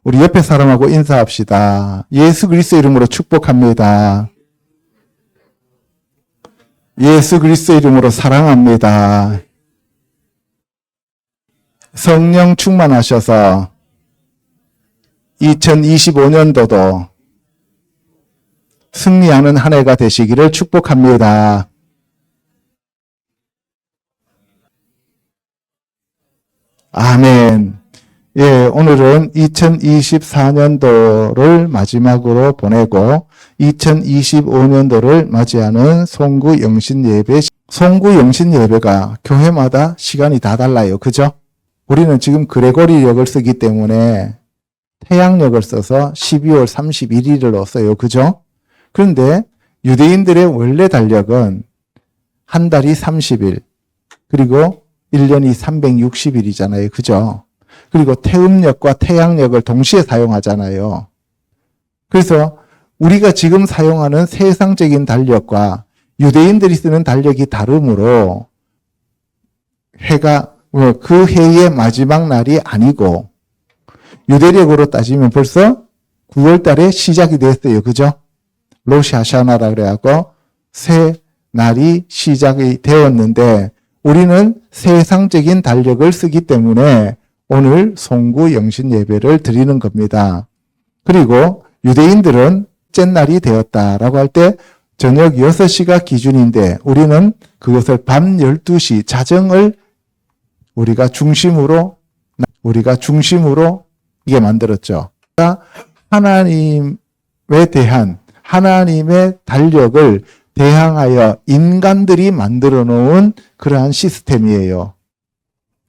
우리 옆에 사람하고 인사합시다. 예수 그리스도 이름으로 축복합니다. 예수 그리스도 이름으로 사랑합니다. 성령 충만하셔서 2025년도도 승리하는 한 해가 되시기를 축복합니다. 아멘. 예, 오늘은 2024년도를 마지막으로 보내고 2025년도를 맞이하는 송구 영신 예배. 송구 영신 예배가 교회마다 시간이 다 달라요. 그죠? 우리는 지금 그레고리력을 쓰기 때문에 태양력을 써서 12월 31일로 써요. 그죠? 그런데 유대인들의 원래 달력은 한 달이 30일, 그리고 1년이 360일이잖아요. 그죠? 그리고 태음력과 태양력을 동시에 사용하잖아요. 그래서 우리가 지금 사용하는 세상적인 달력과 유대인들이 쓰는 달력이 다르므로 해가 그 해의 마지막 날이 아니고 유대력으로 따지면 벌써 9월 달에 시작이 됐어요. 그죠? 로시 하샤나라 그래갖고 새 날이 시작이 되었는데 우리는 세상적인 달력을 쓰기 때문에 오늘 송구 영신 예배를 드리는 겁니다. 그리고 유대인들은 쨘날이 되었다라고 할 때 저녁 6시가 기준인데 우리는 그것을 밤 12시 자정을 우리가 중심으로 이게 만들었죠. 하나님에 대한 하나님의 달력을 대항하여 인간들이 만들어 놓은 그러한 시스템이에요.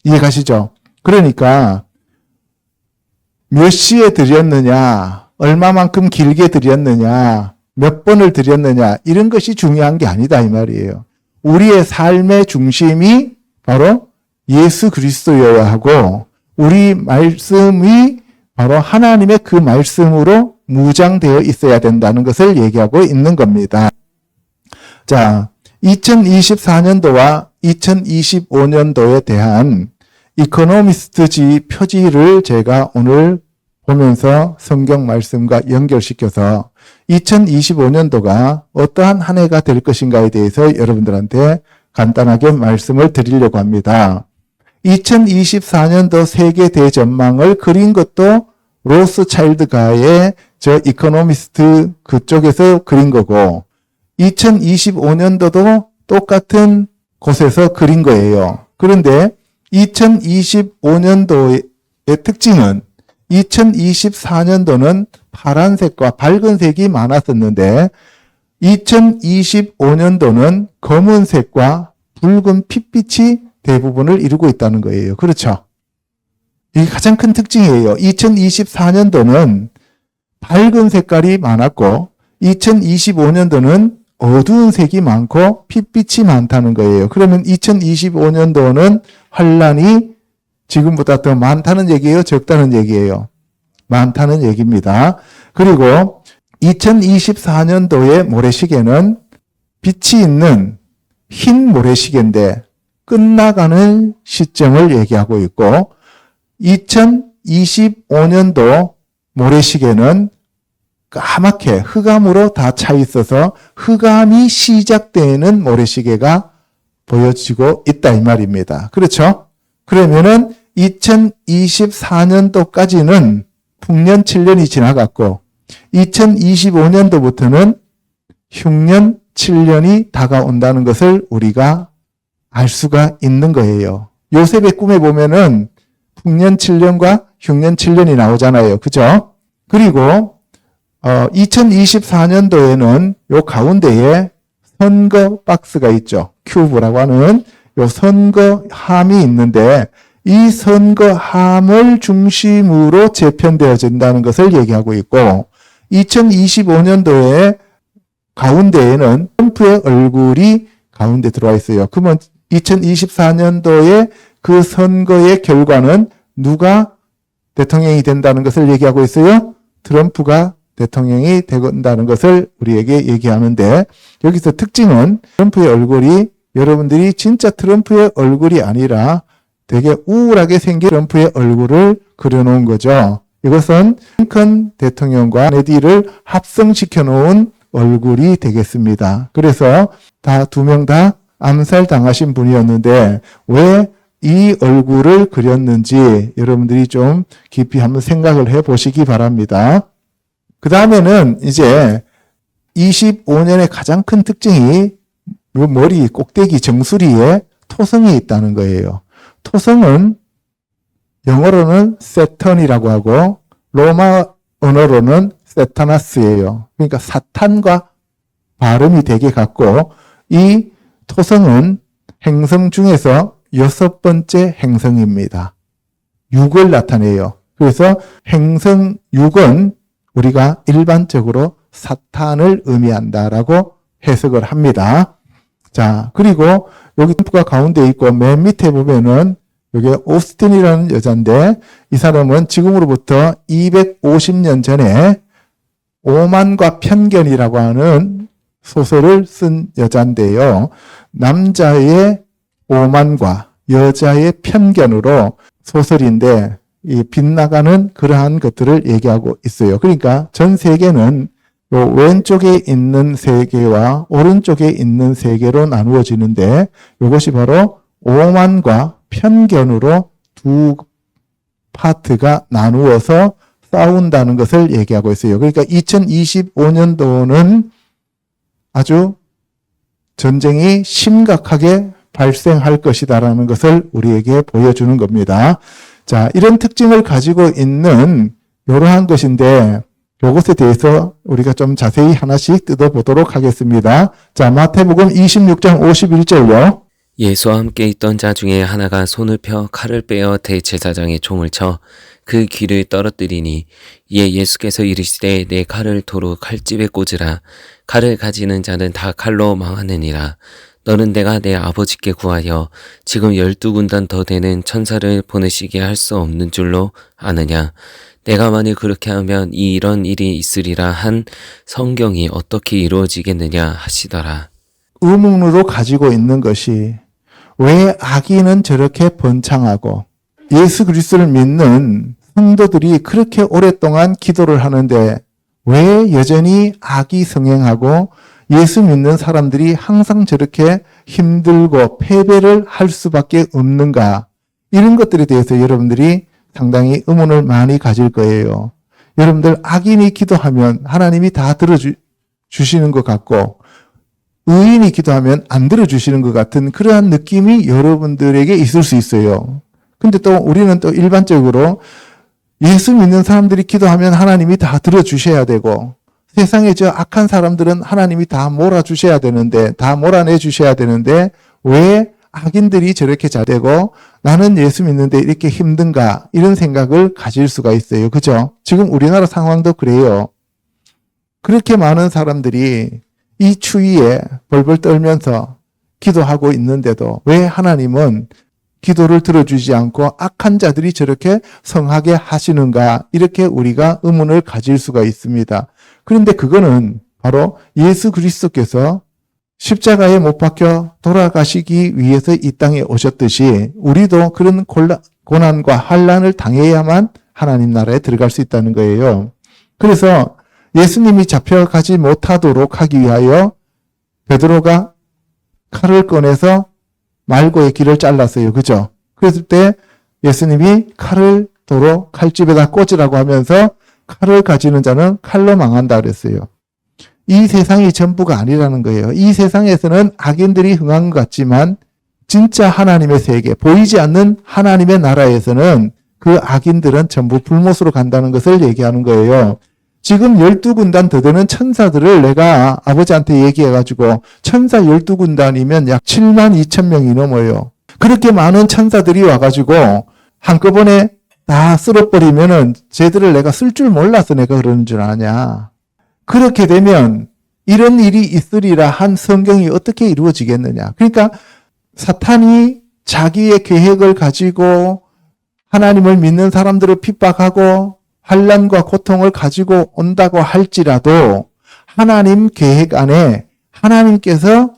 이해가시죠? 그러니까 몇 시에 드렸느냐, 얼마만큼 길게 드렸느냐, 몇 번을 드렸느냐 이런 것이 중요한 게 아니다 이 말이에요. 우리의 삶의 중심이 바로 예수 그리스도여야 하고 우리 말씀이 바로 하나님의 그 말씀으로 무장되어 있어야 된다는 것을 얘기하고 있는 겁니다. 자, 2024년도와 2025년도에 대한 이코노미스트지 표지를 제가 오늘 보면서 성경 말씀과 연결시켜서 2025년도가 어떠한 한 해가 될 것인가에 대해서 여러분들한테 간단하게 말씀을 드리려고 합니다. 2024년도 세계 대전망을 그린 것도 로스차일드가의 저 이코노미스트 그쪽에서 그린 거고 2025년도도 똑같은 곳에서 그린 거예요. 그런데 2025년도의 특징은 2024년도는 파란색과 밝은 색이 많았었는데 2025년도는 검은색과 붉은 핏빛이 대부분을 이루고 있다는 거예요. 그렇죠? 이게 가장 큰 특징이에요. 2024년도는 밝은 색깔이 많았고 2025년도는 어두운 색이 많고 핏빛이 많다는 거예요. 그러면 2025년도는 환란이 지금보다 더 많다는 얘기예요? 적다는 얘기예요? 많다는 얘기입니다. 그리고 2024년도의 모래시계는 빛이 있는 흰 모래시계인데 끝나가는 시점을 얘기하고 있고 2025년도 모래시계는 까맣게 흑암으로 다 차 있어서 흑암이 시작되는 모래시계가 보여지고 있다 이 말입니다. 그렇죠? 그러면은 2024년도까지는 풍년 7년이 지나갔고 2025년도부터는 흉년 7년이 다가온다는 것을 우리가 알 수가 있는 거예요. 요셉의 꿈에 보면은 풍년 7년과 흉년 7년이 나오잖아요. 그죠? 그리고 2024년도에는 요 가운데에 선거 박스가 있죠. 큐브라고 하는 요 선거함이 있는데 이 선거함을 중심으로 재편되어진다는 것을 얘기하고 있고 2025년도에 가운데에는 트럼프의 얼굴이 가운데 들어와 있어요. 그러면 2024년도에 그 선거의 결과는 누가 대통령이 된다는 것을 얘기하고 있어요? 트럼프가 대통령이 된다는 것을 우리에게 얘기하는데 여기서 특징은 트럼프의 얼굴이 여러분들이 진짜 트럼프의 얼굴이 아니라 되게 우울하게 생긴 트럼프의 얼굴을 그려놓은 거죠. 이것은 링컨 대통령과 케네디를 합성시켜 놓은 얼굴이 되겠습니다. 그래서 다 두 명 다 암살당하신 분이었는데 왜 이 얼굴을 그렸는지 여러분들이 좀 깊이 한번 생각을 해 보시기 바랍니다. 그 다음에는 이제 25년의 가장 큰 특징이 이 머리 꼭대기 정수리에 토성이 있다는 거예요. 토성은 영어로는 세턴이라고 하고 로마 언어로는 세타나스예요. 그러니까 사탄과 발음이 되게 같고 이 토성은 행성 중에서 6번째 행성입니다. 6을 나타내요. 그래서 행성 6은 우리가 일반적으로 사탄을 의미한다라고 해석을 합니다. 자, 그리고 여기 가 가운데 있고 맨 밑에 보면은 여기 오스틴이라는 여자인데 이 사람은 지금으로부터 250년 전에 오만과 편견이라고 하는 소설을 쓴 여자인데요. 남자의 오만과 여자의 편견으로 소설인데 이 빗나가는 그러한 것들을 얘기하고 있어요. 그러니까 전 세계는 요 왼쪽에 있는 세계와 오른쪽에 있는 세계로 나누어지는데 이것이 바로 오만과 편견으로 두 파트가 나누어서 싸운다는 것을 얘기하고 있어요. 그러니까 2025년도는 아주 전쟁이 심각하게 발생할 것이다라는 것을 우리에게 보여주는 겁니다. 자, 이런 특징을 가지고 있는 이러한 것인데 이것에 대해서 우리가 좀 자세히 하나씩 뜯어보도록 하겠습니다. 자, 마태복음 26장 51절요. 예수와 함께 있던 자 중에 하나가 손을 펴 칼을 빼어 대제사장의 총을 쳐 그 귀를 떨어뜨리니 이에 예수께서 이르시되 내 칼을 도로 칼집에 꽂으라. 칼을 가지는 자는 다 칼로 망하느니라. 너는 내가 내 아버지께 구하여 지금 12군단 더 되는 천사를 보내시게 할 수 없는 줄로 아느냐. 내가 만일 그렇게 하면 이런 일이 있으리라 한 성경이 어떻게 이루어지겠느냐 하시더라. 의문으로 가지고 있는 것이 왜 악인은 저렇게 번창하고 예수 그리스도를 믿는 성도들이 그렇게 오랫동안 기도를 하는데 왜 여전히 악이 성행하고 예수 믿는 사람들이 항상 저렇게 힘들고 패배를 할 수밖에 없는가? 이런 것들에 대해서 여러분들이 상당히 의문을 많이 가질 거예요. 여러분들 악인이 기도하면 하나님이 다 들어주시는 것 같고 의인이 기도하면 안 들어주시는 것 같은 그러한 느낌이 여러분들에게 있을 수 있어요. 근데 또 우리는 또 일반적으로 예수 믿는 사람들이 기도하면 하나님이 다 들어주셔야 되고 세상에 저 악한 사람들은 하나님이 다 몰아주셔야 되는데 다 몰아내 주셔야 되는데 왜 악인들이 저렇게 잘 되고 나는 예수 믿는데 이렇게 힘든가 이런 생각을 가질 수가 있어요. 그죠? 지금 우리나라 상황도 그래요. 그렇게 많은 사람들이 이 추위에 벌벌 떨면서 기도하고 있는데도 왜 하나님은 기도를 들어주지 않고 악한 자들이 저렇게 성하게 하시는가 이렇게 우리가 의문을 가질 수가 있습니다. 그런데 그거는 바로 예수 그리스도께서 십자가에 못 박혀 돌아가시기 위해서 이 땅에 오셨듯이 우리도 그런 고난과 환난을 당해야만 하나님 나라에 들어갈 수 있다는 거예요. 그래서 예수님이 잡혀가지 못하도록 하기 위하여 베드로가 칼을 꺼내서 말고의 길을 잘랐어요. 그죠? 그랬을 때 예수님이 칼을 도로 칼집에다 꽂으라고 하면서 칼을 가지는 자는 칼로 망한다 그랬어요. 이 세상이 전부가 아니라는 거예요. 이 세상에서는 악인들이 흥한 것 같지만 진짜 하나님의 세계, 보이지 않는 하나님의 나라에서는 그 악인들은 전부 불못으로 간다는 것을 얘기하는 거예요. 지금 12군단 더 되는 천사들을 내가 아버지한테 얘기해가지고 천사 12군단이면 약 7만 2천 명이 넘어요. 그렇게 많은 천사들이 와가지고 한꺼번에 다 쓸어버리면은 쟤들을 내가 쓸 줄 몰라서 내가 그러는 줄 아냐. 그렇게 되면 이런 일이 있으리라 한 성경이 어떻게 이루어지겠느냐. 그러니까 사탄이 자기의 계획을 가지고 하나님을 믿는 사람들을 핍박하고 환난과 고통을 가지고 온다고 할지라도 하나님 계획 안에 하나님께서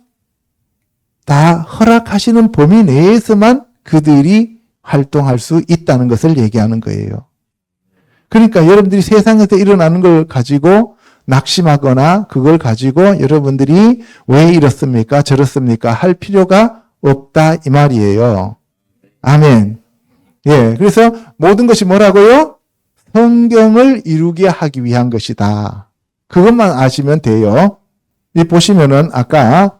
다 허락하시는 범위 내에서만 그들이 활동할 수 있다는 것을 얘기하는 거예요. 그러니까 여러분들이 세상에서 일어나는 걸 가지고 낙심하거나 그걸 가지고 여러분들이 왜 이렇습니까? 저렇습니까? 할 필요가 없다 이 말이에요. 아멘. 예, 그래서 모든 것이 뭐라고요? 성경을 이루게 하기 위한 것이다. 그것만 아시면 돼요. 이 보시면은 아까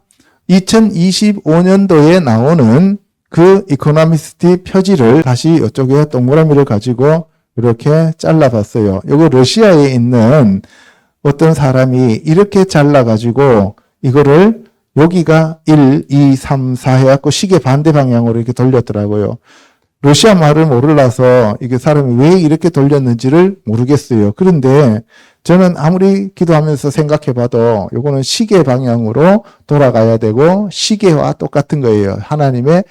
2025년도에 나오는 그 이코노미스트 표지를 다시 이쪽에 동그라미를 가지고 이렇게 잘라봤어요. 이거 러시아에 있는 어떤 사람이 이렇게 잘라가지고 이거를 여기가 1, 2, 3, 4 해갖고 시계 반대 방향으로 이렇게 돌렸더라고요. 러시아 말을 몰라서 이게 사람이 왜 이렇게 돌렸는지를 모르겠어요. 그런데 저는 아무리 기도하면서 생각해봐도 이거는 시계 방향으로 돌아가야 되고 시계와 똑같은 거예요. 하나님의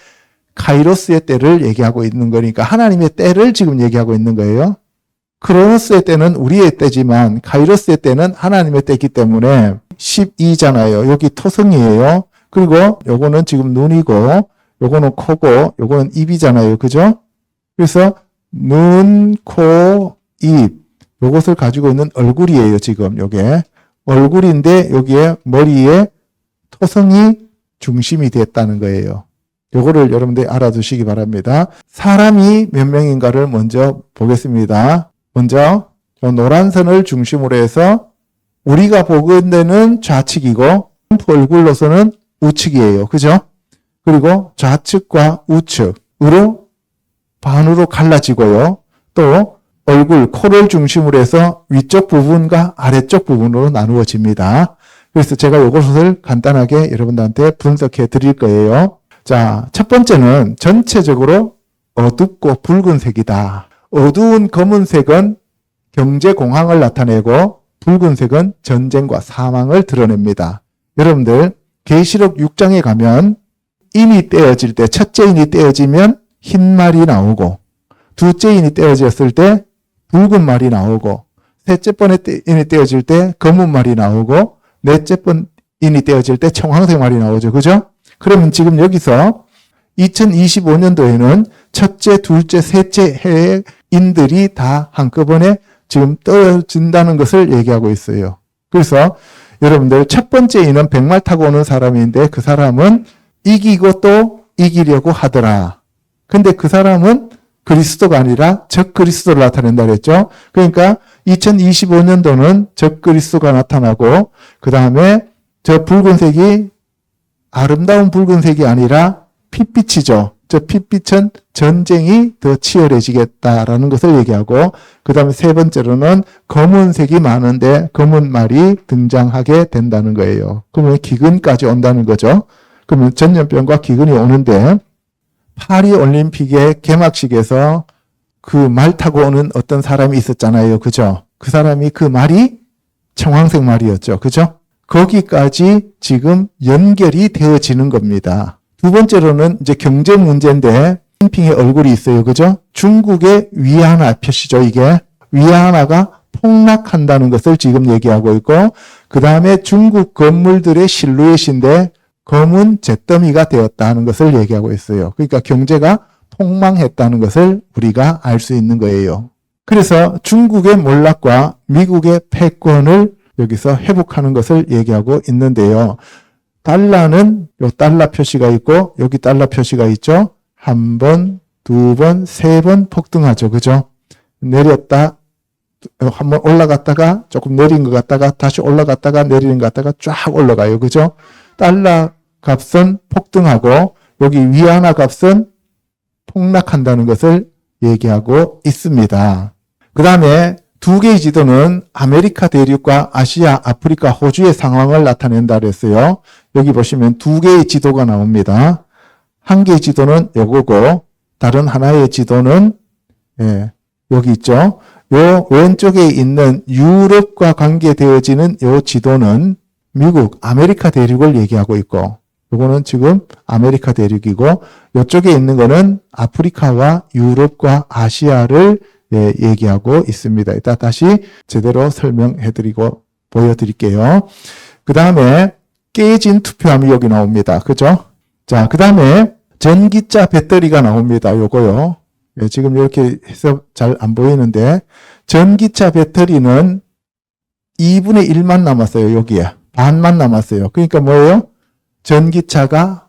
카이로스의 때를 얘기하고 있는 거니까 하나님의 때를 지금 얘기하고 있는 거예요. 크로노스의 때는 우리의 때지만 카이로스의 때는 하나님의 때이기 때문에 12잖아요. 여기 토성이에요. 그리고 요거는 지금 눈이고 요거는 코고 요거는 입이잖아요. 그죠? 그래서 눈, 코, 입 요것을 가지고 있는 얼굴이에요. 지금 요게 얼굴인데 여기에 머리에 토성이 중심이 됐다는 거예요. 요거를 여러분들이 알아두시기 바랍니다. 사람이 몇 명인가를 먼저 보겠습니다. 먼저 노란 선을 중심으로 해서 우리가 보게 되는 좌측이고 얼굴로서는 우측이에요. 그죠? 그리고 좌측과 우측으로 반으로 갈라지고요. 또 얼굴, 코를 중심으로 해서 위쪽 부분과 아래쪽 부분으로 나누어집니다. 그래서 제가 이것을 간단하게 여러분들한테 분석해 드릴 거예요. 자, 첫 번째는 전체적으로 어둡고 붉은색이다. 어두운 검은색은 경제 공황을 나타내고 붉은색은 전쟁과 사망을 드러냅니다. 여러분들 계시록 6장에 가면 인이 떼어질 때 첫째 인이 떼어지면 흰 말이 나오고 둘째 인이 떼어졌을 때 붉은 말이 나오고 셋째 번 인이 떼어질 때 검은 말이 나오고 넷째 번 인이 떼어질 때 청황색 말이 나오죠. 그죠? 그러면 지금 여기서 2025년도에는 첫째, 둘째, 셋째 해의 인들이 다 한꺼번에 지금 떨어진다는 것을 얘기하고 있어요. 그래서 여러분들 첫 번째 인은 백말 타고 오는 사람인데 그 사람은 이기고 또 이기려고 하더라. 근데 그 사람은 그리스도가 아니라 적 그리스도를 나타낸다 그랬죠. 그러니까 2025년도는 적 그리스도가 나타나고 그 다음에 저 붉은색이 아름다운 붉은색이 아니라 핏빛이죠. 저 핏빛은 전쟁이 더 치열해지겠다라는 것을 얘기하고 그 다음에 세 번째로는 검은색이 많은데 검은 말이 등장하게 된다는 거예요. 그러면 기근까지 온다는 거죠. 그러면 전염병과 기근이 오는데 파리 올림픽의 개막식에서 그 말 타고 오는 어떤 사람이 있었잖아요. 그죠? 그 사람이 그 말이 청황색 말이었죠. 그죠? 거기까지 지금 연결이 되어지는 겁니다. 두 번째로는 이제 경제 문제인데 시진핑의 얼굴이 있어요. 그죠? 중국의 위안화 표시죠. 이게 위안화가 폭락한다는 것을 지금 얘기하고 있고 그 다음에 중국 건물들의 실루엣인데 검은 잿더미가 되었다는 것을 얘기하고 있어요. 그러니까 경제가 폭망했다는 것을 우리가 알 수 있는 거예요. 그래서 중국의 몰락과 미국의 패권을 여기서 회복하는 것을 얘기하고 있는데요. 달러는 요 달러 표시가 있고 여기 달러 표시가 있죠. 한 번, 두 번, 세 번 폭등하죠. 그죠? 내렸다, 한번 올라갔다가 조금 내린 것 같다가 다시 올라갔다가 내리는 것 같다가 쫙 올라가요. 그죠? 달러 값은 폭등하고 여기 위안화 값은 폭락한다는 것을 얘기하고 있습니다. 그 다음에 두 개의 지도는 아메리카 대륙과 아시아, 아프리카, 호주의 상황을 나타낸다 그랬어요. 여기 보시면 두 개의 지도가 나옵니다. 한 개의 지도는 요거고 다른 하나의 지도는 여기 있죠. 요 왼쪽에 있는 유럽과 관계되어지는 요 지도는 미국, 아메리카 대륙을 얘기하고 있고 요거는 지금 아메리카 대륙이고 이쪽에 있는 거는 아프리카와 유럽과 아시아를 얘기하고 있습니다. 이따 다시 제대로 설명해드리고 보여드릴게요. 그 다음에 깨진 투표함이 여기 나옵니다. 그죠? 자, 그 다음에 전기차 배터리가 나옵니다. 요거요. 예, 지금 이렇게 해서 잘 안 보이는데 전기차 배터리는 2분의 1만 남았어요. 여기에. 반만 남았어요. 그러니까 뭐예요? 전기차가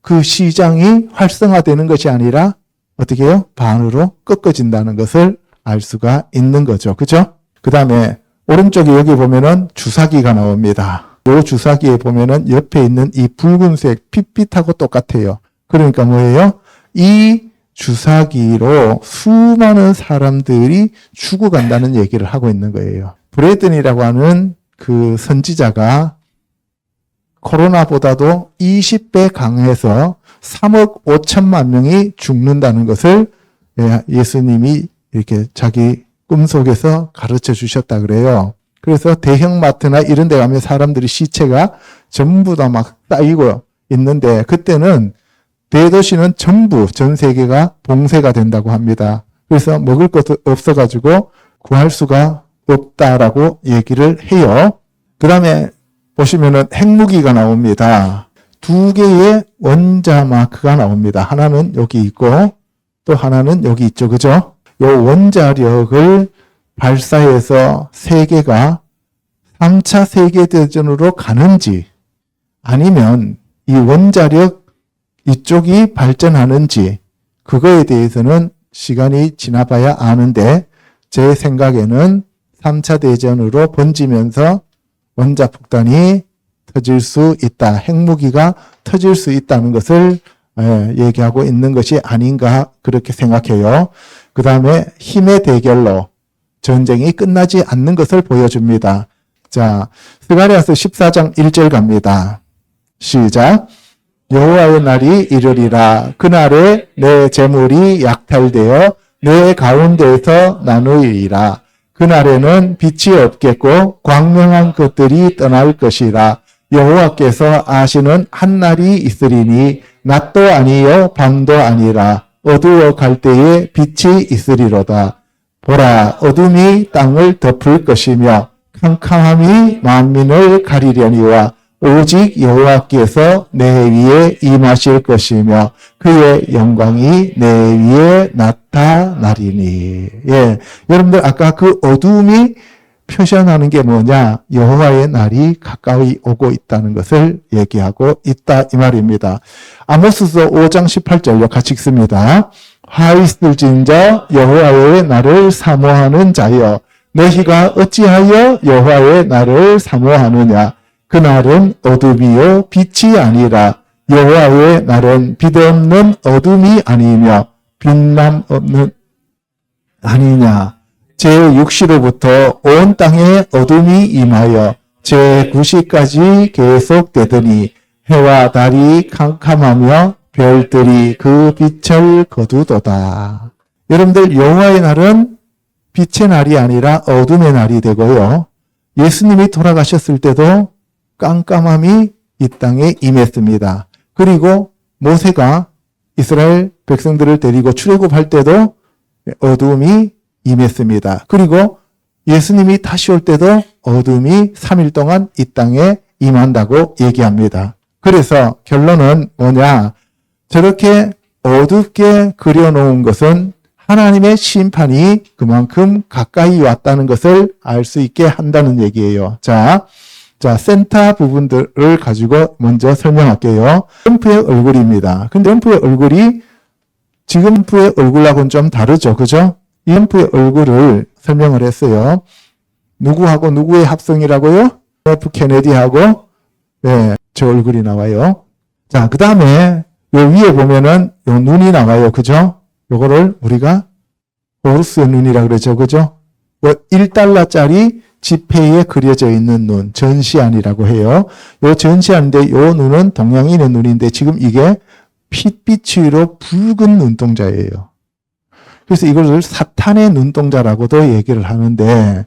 그 시장이 활성화되는 것이 아니라 어떻게 해요? 반으로 꺾어진다는 것을 알 수가 있는 거죠. 그죠? 그 다음에 오른쪽에 여기 보면은 주사기가 나옵니다. 이 주사기에 보면은 옆에 있는 이 붉은색 핏빛하고 똑같아요. 그러니까 뭐예요? 이 주사기로 수많은 사람들이 죽어간다는 얘기를 하고 있는 거예요. 브래든이라고 하는 그 선지자가 코로나보다도 20배 강해서 3억 5천만 명이 죽는다는 것을 예수님이 이렇게 자기 꿈속에서 가르쳐 주셨다 그래요. 그래서 대형마트나 이런 데 가면 사람들이 시체가 전부 다 막 쌓이고 있는데 그때는 대도시는 전부 전 세계가 봉쇄가 된다고 합니다. 그래서 먹을 것도 없어가지고 구할 수가 없다라고 얘기를 해요. 그 다음에 보시면은 핵무기가 나옵니다. 2개의 원자 마크가 나옵니다. 하나는 여기 있고 또 하나는 여기 있죠. 그죠? 요 원자력을 발사해서 세계가 3차 세계대전으로 가는지 아니면 이 원자력 이쪽이 발전하는지 그거에 대해서는 시간이 지나봐야 아는데 제 생각에는 3차 대전으로 번지면서 원자폭탄이 터질 수 있다. 핵무기가 터질 수 있다는 것을 얘기하고 있는 것이 아닌가 그렇게 생각해요. 그 다음에 힘의 대결로 전쟁이 끝나지 않는 것을 보여줍니다. 자, 스가랴서 14장 1절 갑니다. 시작. 여호와의 날이 이르리라. 그날에 내 재물이 약탈되어 내 가운데에서 나누이리라. 그날에는 빛이 없겠고 광명한 것들이 떠날 것이라. 여호와께서 아시는 한 날이 있으리니 낮도 아니요 밤도 아니라 어두워 갈 때에 빛이 있으리로다. 보라, 어둠이 땅을 덮을 것이며 캄캄함이 만민을 가리려니와 오직 여호와께서 내 위에 임하실 것이며 그의 영광이 내 위에 나타나리니. 예, 여러분들 아까 그 어둠이 표현하는 게 뭐냐? 여호와의 날이 가까이 오고 있다는 것을 얘기하고 있다 이 말입니다. 아모스서 5장 18절로 같이 읽습니다. 화 있을진저 여호와의 날을 사모하는 자여 너희가 어찌하여 여호와의 날을 사모하느냐? 그날은 어둠이요 빛이 아니라 여호와의 날은 빛 없는 어둠이 아니며 빛남 없는 아니냐. 제6시로부터 온 땅에 어둠이 임하여 제9시까지 계속되더니 해와 달이 캄캄하며 별들이 그 빛을 거두도다. 여러분들 여호와의 날은 빛의 날이 아니라 어둠의 날이 되고요. 예수님이 돌아가셨을 때도 깜깜함이 이 땅에 임했습니다. 그리고 모세가 이스라엘 백성들을 데리고 출애굽할 때도 어둠이 임했습니다. 그리고 예수님이 다시 올 때도 어둠이 3일 동안 이 땅에 임한다고 얘기합니다. 그래서 결론은 뭐냐? 저렇게 어둡게 그려놓은 것은 하나님의 심판이 그만큼 가까이 왔다는 것을 알 수 있게 한다는 얘기예요. 자, 센터 부분들을 가지고 먼저 설명할게요. 트럼프의 얼굴입니다. 근데 트럼프의 얼굴이 지금 트럼프의 얼굴하고는 좀 다르죠. 그죠? 이 트럼프의 얼굴을 설명을 했어요. 누구하고 누구의 합성이라고요? F 케네디하고 저 얼굴이 나와요. 자, 그 다음에 요 위에 보면은 요 눈이 나와요. 그죠? 요거를 우리가 호루스의 눈이라 그러죠. 그죠? 1달러짜리 지폐에 그려져 있는 눈, 전시안이라고 해요. 요 전시안인데 요 눈은 동양인의 눈인데 지금 이게 핏빛으로 붉은 눈동자예요. 그래서 이것을 사탄의 눈동자라고도 얘기를 하는데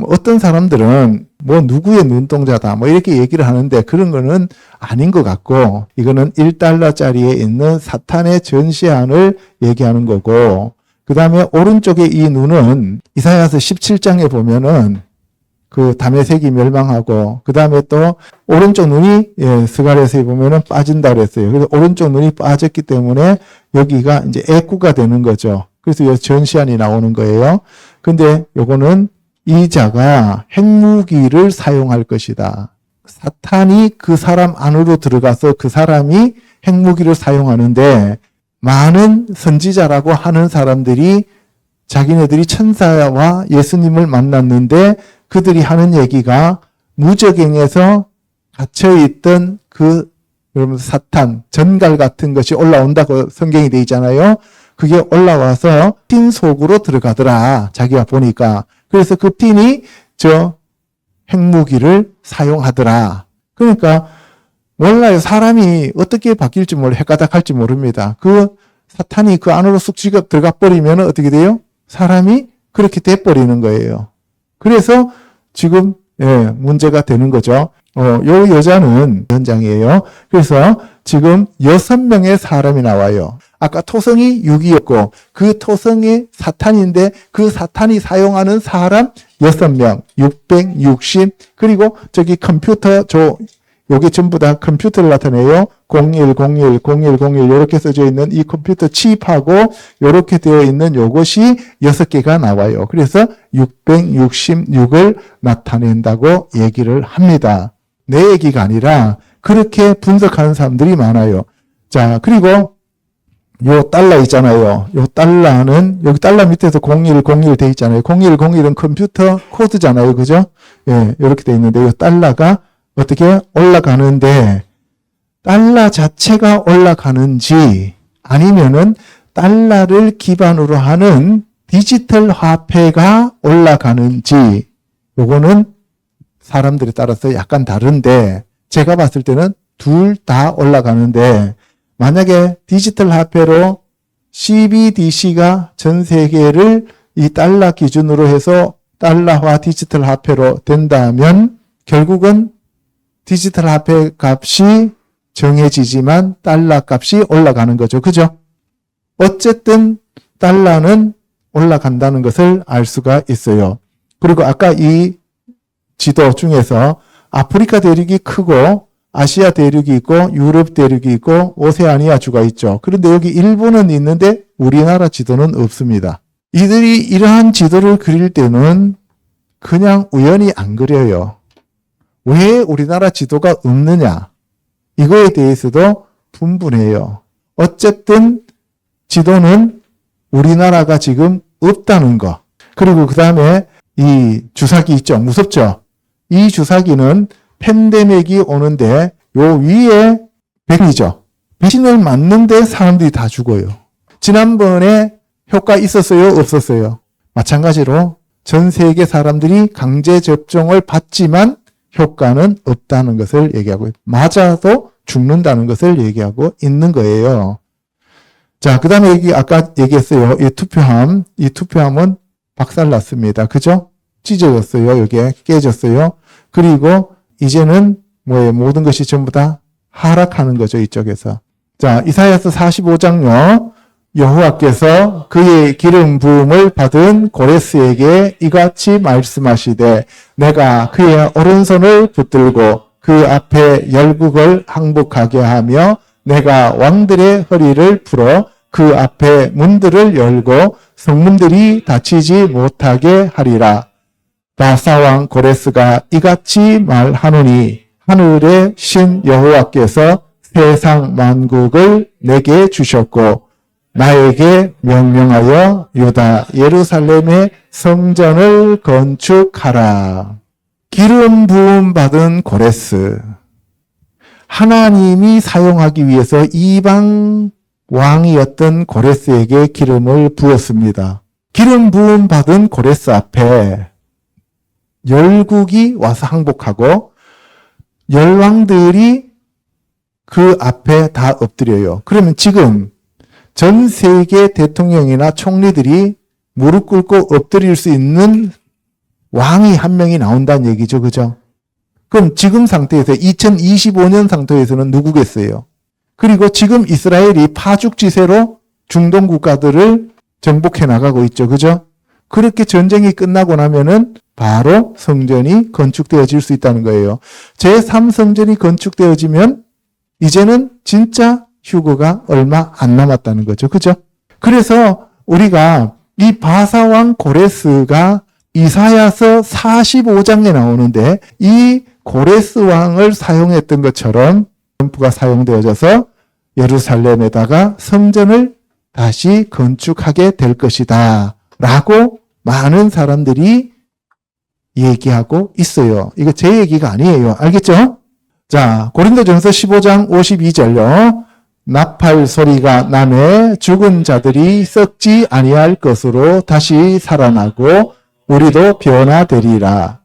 어떤 사람들은 뭐 누구의 눈동자다 뭐 이렇게 얘기를 하는데 그런 거는 아닌 것 같고 이거는 1달러짜리에 있는 사탄의 전시안을 얘기하는 거고 그 다음에 오른쪽에 이 눈은 이사야서 17장에 보면은 그 다메섹이 멸망하고 그 다음에 또 오른쪽 눈이 스가랴서에 보면은 빠진다 그랬어요. 그래서 오른쪽 눈이 빠졌기 때문에 여기가 이제 애구가 되는 거죠. 그래서 이 전시안이 나오는 거예요. 근데 요거는 이 자가 핵무기를 사용할 것이다. 사탄이 그 사람 안으로 들어가서 그 사람이 핵무기를 사용하는데 많은 선지자라고 하는 사람들이 자기네들이 천사와 예수님을 만났는데 그들이 하는 얘기가 무저갱에서 갇혀있던 그 여러분 사탄, 전갈 같은 것이 올라온다고 성경이 되어 있잖아요. 그게 올라와서 틴 속으로 들어가더라. 자기가 보니까. 그래서 그 틴이 저 핵무기를 사용하더라. 그러니까 몰라요. 사람이 어떻게 바뀔지 헷가닥할지 모릅니다. 그 사탄이 그 안으로 쑥 들어가 버리면 어떻게 돼요? 사람이 그렇게 돼버리는 거예요. 그래서 지금 문제가 되는 거죠. 요 여자는 현장이에요. 그래서 지금 6명의 사람이 나와요. 아까 토성이 6이었고 그 토성이 사탄인데 그 사탄이 사용하는 사람 6명, 660 그리고 저기 컴퓨터 요게 전부 다 컴퓨터를 나타내요. 0101, 0101 이렇게 써져 있는 이 컴퓨터 칩하고 이렇게 되어 있는 요것이 6개가 나와요. 그래서 666을 나타낸다고 얘기를 합니다. 내 얘기가 아니라 그렇게 분석하는 사람들이 많아요. 자, 그리고 요 달러 있잖아요. 요 달러는 여기 달러 밑에서 0101 돼 있잖아요. 0101은 컴퓨터 코드잖아요. 그죠? 예, 이렇게 돼 있는데 요 달러가 어떻게 올라가는데 달러 자체가 올라가는지 아니면은 달러를 기반으로 하는 디지털 화폐가 올라가는지 요거는 사람들에 따라서 약간 다른데 제가 봤을 때는 둘 다 올라가는데 만약에 디지털 화폐로 CBDC가 전 세계를 이 달러 기준으로 해서 달러화 디지털 화폐로 된다면 결국은 디지털 화폐 값이 정해지지만 달러 값이 올라가는 거죠. 그죠? 어쨌든 달러는 올라간다는 것을 알 수가 있어요. 그리고 아까 이 지도 중에서 아프리카 대륙이 크고 아시아 대륙이 있고 유럽 대륙이 있고 오세아니아주가 있죠. 그런데 여기 일본은 있는데 우리나라 지도는 없습니다. 이들이 이러한 지도를 그릴 때는 그냥 우연히 안 그려요. 왜 우리나라 지도가 없느냐? 이거에 대해서도 분분해요. 어쨌든 지도는 우리나라가 지금 없다는 거. 그리고 그 다음에 이 주사기 있죠. 무섭죠? 이 주사기는 팬데믹이 오는데 요 위에 백신이죠. 백신을 맞는데 사람들이 다 죽어요. 지난번에 효과 있었어요? 없었어요? 마찬가지로 전 세계 사람들이 강제 접종을 받지만 효과는 없다는 것을 얘기하고 맞아도 죽는다는 것을 얘기하고 있는 거예요. 자, 그 다음에 여기 아까 얘기했어요. 이 투표함은 박살났습니다. 그죠? 찢어졌어요. 여기에 깨졌어요. 그리고 이제는 모든 것이 전부 다 하락하는 거죠. 이쪽에서. 자, 이사야서 45장요. 여호와께서 그의 기름 부음을 받은 고레스에게 이같이 말씀하시되 내가 그의 오른손을 붙들고 그 앞에 열국을 항복하게 하며 내가 왕들의 허리를 풀어 그 앞에 문들을 열고 성문들이 닫히지 못하게 하리라. 바사왕 고레스가 이같이 말하노니 하늘의 신 여호와께서 세상 만국을 내게 주셨고 나에게 명령하여 유다 예루살렘의 성전을 건축하라. 기름 부음 받은 고레스. 하나님이 사용하기 위해서 이방 왕이었던 고레스에게 기름을 부었습니다. 기름 부음 받은 고레스 앞에 열국이 와서 항복하고 열왕들이 그 앞에 다 엎드려요. 그러면 지금 전 세계 대통령이나 총리들이 무릎 꿇고 엎드릴 수 있는 왕이 한 명이 나온다는 얘기죠. 그죠? 그럼 지금 상태에서 2025년 상태에서는 누구겠어요? 그리고 지금 이스라엘이 파죽지세로 중동 국가들을 정복해 나가고 있죠. 그죠? 그렇게 전쟁이 끝나고 나면은 바로 성전이 건축되어질 수 있다는 거예요. 제3성전이 건축되어지면 이제는 진짜 휴거가 얼마 안 남았다는 거죠. 그죠? 그래서 우리가 이 바사왕 고레스가 이사야서 45장에 나오는데 이 고레스 왕을 사용했던 것처럼 템프가 사용되어져서 예루살렘에다가 성전을 다시 건축하게 될 것이다 라고 많은 사람들이 얘기하고 있어요. 이거 제 얘기가 아니에요. 알겠죠? 자, 고린도전서 15장 52절요. 나팔 소리가 나매 죽은 자들이 썩지 아니할 것으로 다시 살아나고 우리도 변화되리라.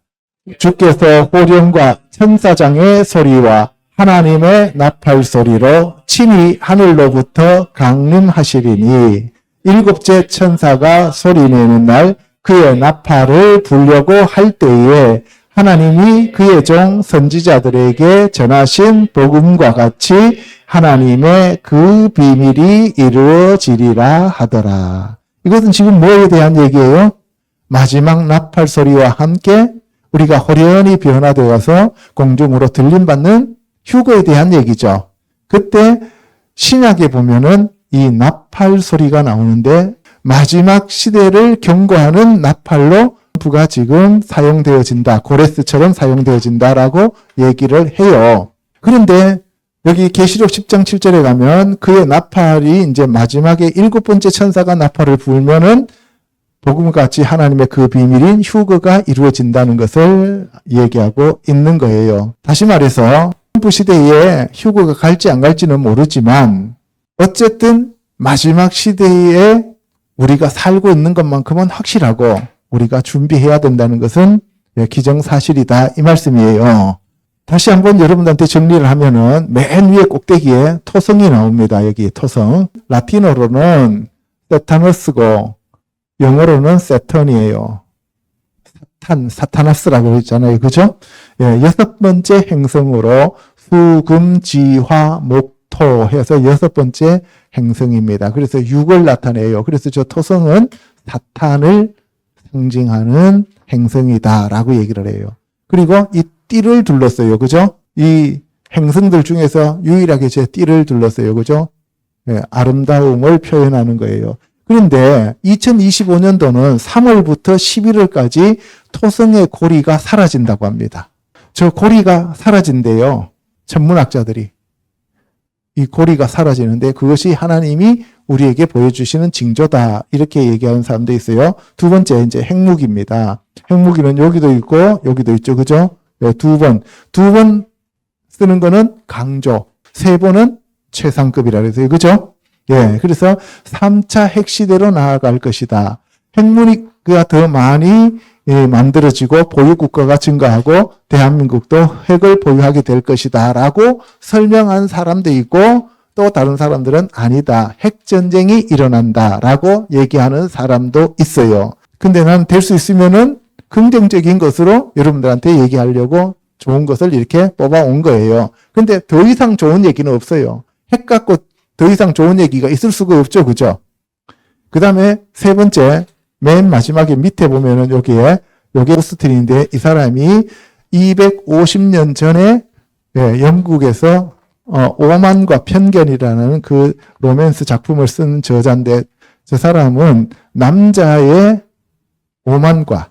주께서 호령과 천사장의 소리와 하나님의 나팔 소리로 친히 하늘로부터 강림하시리니 일곱째 천사가 소리내는 날 그의 나팔을 불려고 할 때에 하나님이 그의 종 선지자들에게 전하신 복음과 같이 하나님의 그 비밀이 이루어지리라 하더라. 이것은 지금 뭐에 대한 얘기예요? 마지막 나팔 소리와 함께 우리가 호련히 변화되어서 공중으로 들림받는 휴거에 대한 얘기죠. 그때 신약에 보면은 이 나팔 소리가 나오는데 마지막 시대를 경고하는 나팔로 부가 지금 사용되어진다. 고레스처럼 사용되어진다라고 얘기를 해요. 그런데 여기 계시록 10장 7절에 가면 그의 나팔이 이제 마지막에 7번째 천사가 나팔을 불면은 복음같이 하나님의 그 비밀인 휴거가 이루어진다는 것을 얘기하고 있는 거예요. 다시 말해서 템프 시대에 휴거가 갈지 안 갈지는 모르지만 어쨌든 마지막 시대에 우리가 살고 있는 것만큼은 확실하고 우리가 준비해야 된다는 것은 기정사실이다 이 말씀이에요. 다시 한번 여러분들한테 정리를 하면은 맨 위에 꼭대기에 토성이 나옵니다. 여기 토성. 라틴어로는 세타너스고 영어로는 세턴이에요. 사타나스라고 했잖아요. 그죠? 예, 6번째 행성으로 수금지화 목토 해서 6번째 행성입니다. 그래서 6을 나타내요. 그래서 저 토성은 사탄을 상징하는 행성이다라고 얘기를 해요. 그리고 이 띠를 둘렀어요. 그죠? 이 행성들 중에서 유일하게 제 띠를 둘렀어요. 그죠? 예, 아름다움을 표현하는 거예요. 그런데 2025년도는 3월부터 11월까지 토성의 고리가 사라진다고 합니다. 저 고리가 사라진대요. 천문학자들이. 이 고리가 사라지는데 그것이 하나님이 우리에게 보여주시는 징조다. 이렇게 얘기하는 사람도 있어요. 두 번째 이제 핵무기입니다. 핵무기는 여기도 있고 여기도 있죠. 그죠? 네, 두 번 쓰는 거는 강조. 3번은 최상급이라 그래서요. 그죠? 예, 그래서 3차 핵시대로 나아갈 것이다. 핵무기가 더 많이 만들어지고 보유국가가 증가하고 대한민국도 핵을 보유하게 될 것이다 라고 설명한 사람도 있고 또 다른 사람들은 아니다. 핵전쟁이 일어난다 라고 얘기하는 사람도 있어요. 근데 난 될 수 있으면은 긍정적인 것으로 여러분들한테 얘기하려고 좋은 것을 이렇게 뽑아온 거예요. 근데 더 이상 좋은 얘기는 없어요. 핵 갖고 더 이상 좋은 얘기가 있을 수가 없죠. 그죠? 그 다음에 세 번째, 맨 마지막에 밑에 보면은 요게 오스틴인데 이 사람이 250년 전에 영국에서 오만과 편견이라는 그 로맨스 작품을 쓴 저자인데 저 사람은 남자의 오만과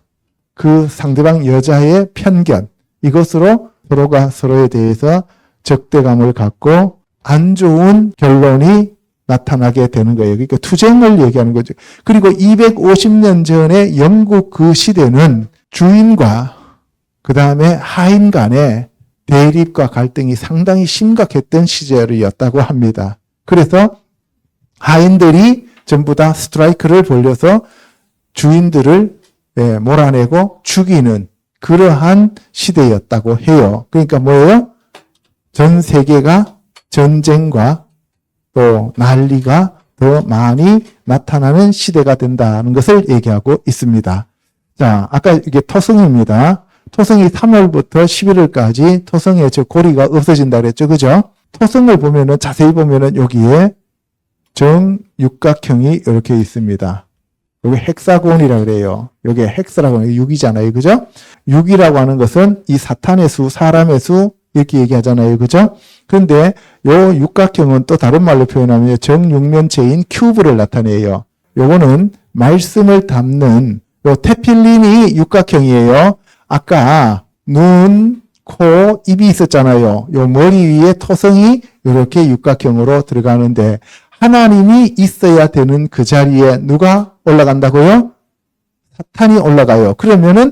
그 상대방 여자의 편견 이것으로 서로가 서로에 대해서 적대감을 갖고 안 좋은 결론이 나타나게 되는 거예요. 그러니까 투쟁을 얘기하는 거죠. 그리고 250년 전에 영국 그 시대는 주인과 그 다음에 하인 간의 대립과 갈등이 상당히 심각했던 시절이었다고 합니다. 그래서 하인들이 전부 다 스트라이크를 벌려서 주인들을 몰아내고 죽이는 그러한 시대였다고 해요. 그러니까 뭐예요? 전 세계가 전쟁과 또 난리가 더 많이 나타나는 시대가 된다는 것을 얘기하고 있습니다. 자, 아까 이게 토성입니다. 토성이 3월부터 11월까지 토성의 저 고리가 없어진다 그랬죠. 그죠? 토성을 보면은 자세히 보면은 여기에 정육각형이 이렇게 있습니다. 요게 헥사곤이라 그래요. 요게 헥스라고 하는 게 6이잖아요. 그죠? 6이라고 하는 것은 이 사탄의 수, 사람의 수 이렇게 얘기하잖아요. 그죠? 그런데 요 육각형은 또 다른 말로 표현하면 정육면체인 큐브를 나타내요. 요거는 말씀을 담는 요 테필린이 육각형이에요. 아까 눈, 코, 입이 있었잖아요. 요 머리 위에 토성이 이렇게 육각형으로 들어가는데 하나님이 있어야 되는 그 자리에 누가 올라간다고요? 사탄이 올라가요. 그러면은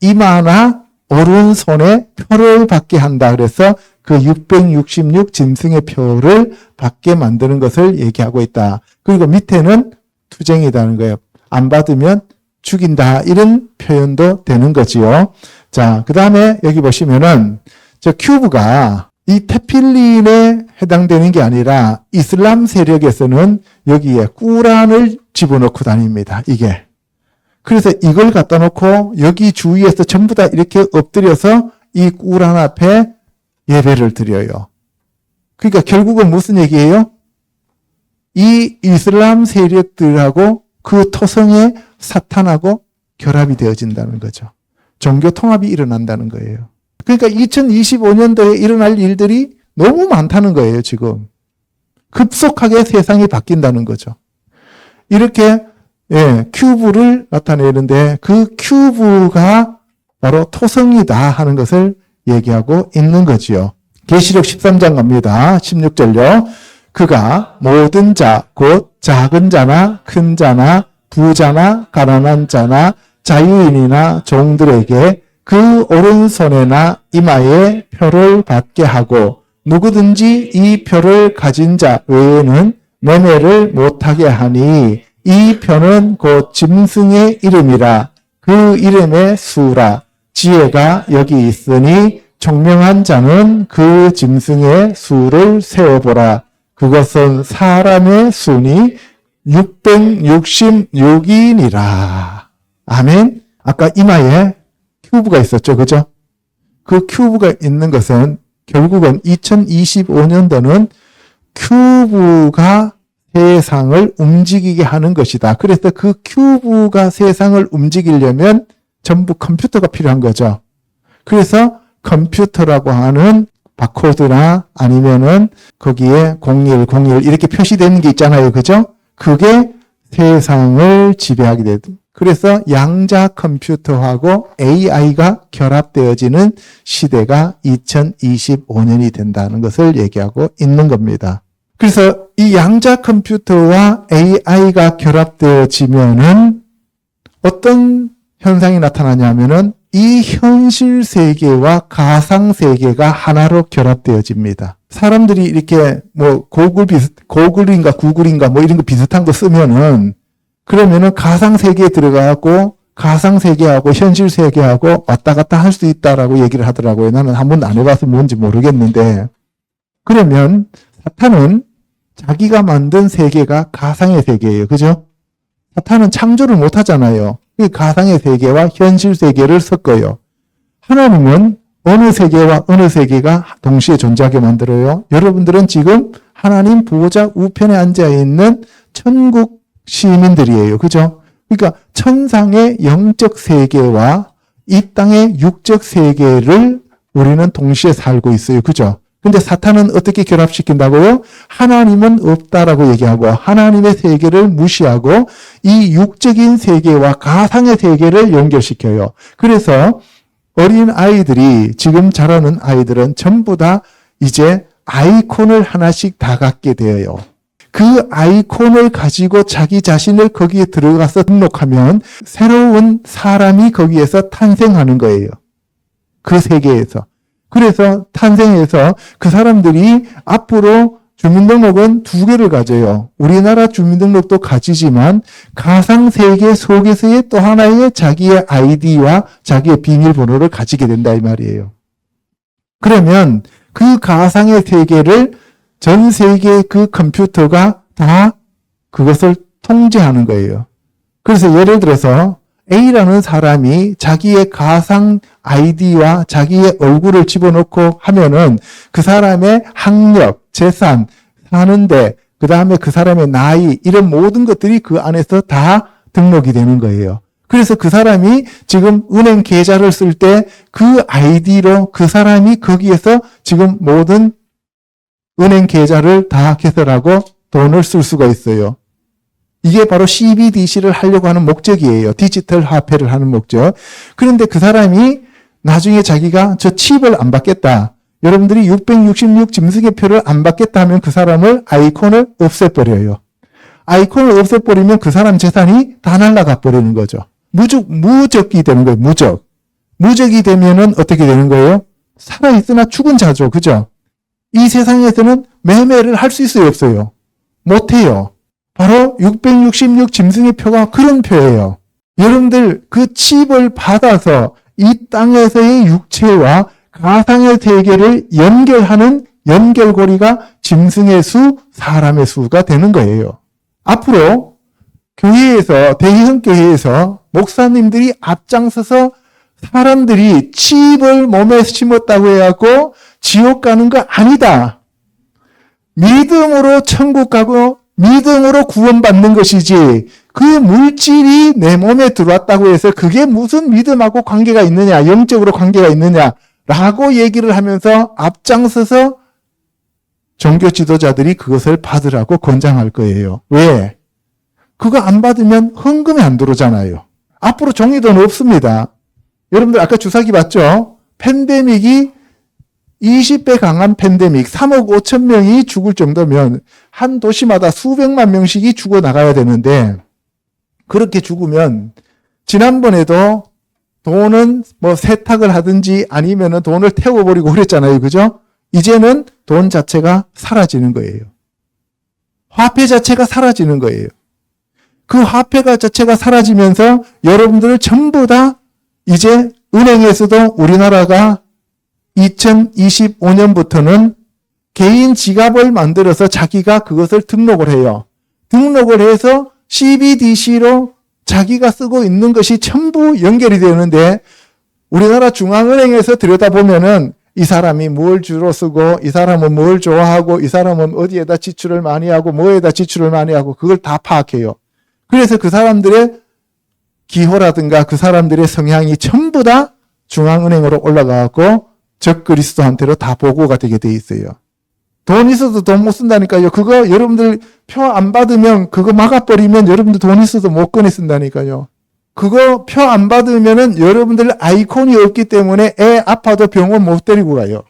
이마나 오른손에 표를 받게 한다. 그래서 그 666 짐승의 표를 받게 만드는 것을 얘기하고 있다. 그리고 밑에는 투쟁이라는 거예요. 안 받으면 죽인다. 이런 표현도 되는 거지요. 자, 그 다음에 여기 보시면은 저 큐브가 이 테필린에 해당되는 게 아니라 이슬람 세력에서는 여기에 꾸란을 집어넣고 다닙니다. 이게. 그래서 이걸 갖다 놓고 여기 주위에서 전부 다 이렇게 엎드려서 이 꾸란 앞에 예배를 드려요. 그러니까 결국은 무슨 얘기예요? 이 이슬람 세력들하고 그 토성의 사탄하고 결합이 되어진다는 거죠. 종교 통합이 일어난다는 거예요. 그러니까 2025년도에 일어날 일들이 너무 많다는 거예요, 지금. 급속하게 세상이 바뀐다는 거죠. 이렇게 큐브를 나타내는데 그 큐브가 바로 토성이다 하는 것을 얘기하고 있는 거지요. 계시록 13장 갑니다. 16절요. 그가 모든 자, 곧 작은 자나 큰 자나 부자나 가난한 자나 자유인이나 종들에게 그 오른손에나 이마에 표를 받게 하고 누구든지 이 표를 가진 자 외에는 매매를 못하게 하니 이 표는 곧 짐승의 이름이라 그 이름의 수라 지혜가 여기 있으니 총명한 자는 그 짐승의 수를 세어보라. 그것은 사람의 수니 666이니라. 아멘. 아까 이마에 큐브가 있었죠. 그죠? 그 큐브가 있는 것은 결국은 2025년도는 큐브가 세상을 움직이게 하는 것이다. 그래서 그 큐브가 세상을 움직이려면 전부 컴퓨터가 필요한 거죠. 그래서 컴퓨터라고 하는 바코드나 아니면은 거기에 0101 이렇게 표시되는 게 있잖아요. 그죠? 그게 세상을 지배하게 되죠. 그래서 양자 컴퓨터하고 AI가 결합되어지는 시대가 2025년이 된다는 것을 얘기하고 있는 겁니다. 그래서 이 양자 컴퓨터와 AI가 결합되어지면은 어떤 현상이 나타나냐면은 이 현실 세계와 가상 세계가 하나로 결합되어집니다. 사람들이 이렇게 뭐 고글인가 구글인가 뭐 이런 거 비슷한 거 쓰면은 그러면은 가상 세계에 들어가고 가상 세계하고 현실 세계하고 왔다 갔다 할 수 있다라고 얘기를 하더라고요. 나는 한 번도 안 해봐서 뭔지 모르겠는데 그러면 사탄은 자기가 만든 세계가 가상의 세계예요. 그죠? 사탄은 창조를 못 하잖아요. 가상의 세계와 현실 세계를 섞어요. 하나님은 어느 세계와 어느 세계가 동시에 존재하게 만들어요. 여러분들은 지금 하나님 보호자 우편에 앉아있는 천국 시민들이에요. 그죠? 그러니까 천상의 영적 세계와 이 땅의 육적 세계를 우리는 동시에 살고 있어요. 그죠? 근데 사탄은 어떻게 결합시킨다고요? 하나님은 없다라고 얘기하고 하나님의 세계를 무시하고 이 육적인 세계와 가상의 세계를 연결시켜요. 그래서 어린 아이들이 지금 자라는 아이들은 전부 다 이제 아이콘을 하나씩 다 갖게 되어요. 그 아이콘을 가지고 자기 자신을 거기에 들어가서 등록하면 새로운 사람이 거기에서 탄생하는 거예요. 그 세계에서. 그래서 탄생해서 그 사람들이 앞으로 주민등록은 2개를 가져요. 우리나라 주민등록도 가지지만 가상세계 속에서의 또 하나의 자기의 아이디와 자기의 비밀번호를 가지게 된다 이 말이에요. 그러면 그 가상의 세계를 전 세계의 그 컴퓨터가 다 그것을 통제하는 거예요. 그래서 예를 들어서 A라는 사람이 자기의 가상 아이디와 자기의 얼굴을 집어넣고 하면은 그 사람의 학력, 재산, 사는데, 그 다음에 그 사람의 나이, 이런 모든 것들이 그 안에서 다 등록이 되는 거예요. 그래서 그 사람이 지금 은행 계좌를 쓸 때 그 아이디로 그 사람이 거기에서 지금 모든 은행 계좌를 다 개설하고 돈을 쓸 수가 있어요. 이게 바로 CBDC를 하려고 하는 목적이에요. 디지털 화폐를 하는 목적. 그런데 그 사람이 나중에 자기가 저 칩을 안 받겠다. 여러분들이 666 짐승의표를 안 받겠다 하면 그 사람을 아이콘을 없애버려요. 아이콘을 없애버리면 그 사람 재산이 다 날아가 버리는 거죠. 무적이 되는 거예요. 무적이 되면은 어떻게 되는 거예요? 살아있으나 죽은 자죠. 그죠? 이 세상에서는 매매를 할 수 있어요? 없어요? 못해요. 바로 666 짐승의 표가 그런 표예요. 여러분들 그 칩을 받아서 이 땅에서의 육체와 가상의 세계를 연결하는 연결고리가 짐승의 수, 사람의 수가 되는 거예요. 앞으로 교회에서, 대형 교회에서 목사님들이 앞장서서 사람들이 칩을 몸에 심었다고 해갖고 지옥 가는 거 아니다. 믿음으로 천국 가고 믿음으로 구원받는 것이지 그 물질이 내 몸에 들어왔다고 해서 그게 무슨 믿음하고 관계가 있느냐, 영적으로 관계가 있느냐라고 얘기를 하면서 앞장서서 종교 지도자들이 그것을 받으라고 권장할 거예요. 왜? 그거 안 받으면 헌금이 안 들어오잖아요. 앞으로 종이돈 없습니다. 여러분들 아까 주사기 봤죠? 팬데믹이 20배 강한 팬데믹, 3억 5천 명이 죽을 정도면 한 도시마다 수백만 명씩이 죽어나가야 되는데 그렇게 죽으면 지난번에도 돈은 뭐 세탁을 하든지 아니면은 돈을 태워버리고 그랬잖아요. 그죠? 이제는 돈 자체가 사라지는 거예요. 화폐 자체가 사라지는 거예요. 그 화폐가 자체가 사라지면서 여러분들을 전부 다 이제 은행에서도 우리나라가 2025년부터는 개인 지갑을 만들어서 자기가 그것을 등록을 해요. 등록을 해서 CBDC로 자기가 쓰고 있는 것이 전부 연결이 되는데 우리나라 중앙은행에서 들여다보면은 이 사람이 뭘 주로 쓰고 이 사람은 뭘 좋아하고 이 사람은 어디에다 지출을 많이 하고 뭐에다 지출을 많이 하고 그걸 다 파악해요. 그래서 그 사람들의 기호라든가 그 사람들의 성향이 전부 다 중앙은행으로 올라가고 적그리스도한테로 다 보고가 되게 돼 있어요. 돈 있어도 돈 못 쓴다니까요. 그거 여러분들 표 안 받으면 그거 막아버리면 여러분들 돈 있어도 못 꺼내 쓴다니까요. 그거 표 안 받으면은 여러분들 아이콘이 없기 때문에 애 아파도 병원 못 데리고 가요.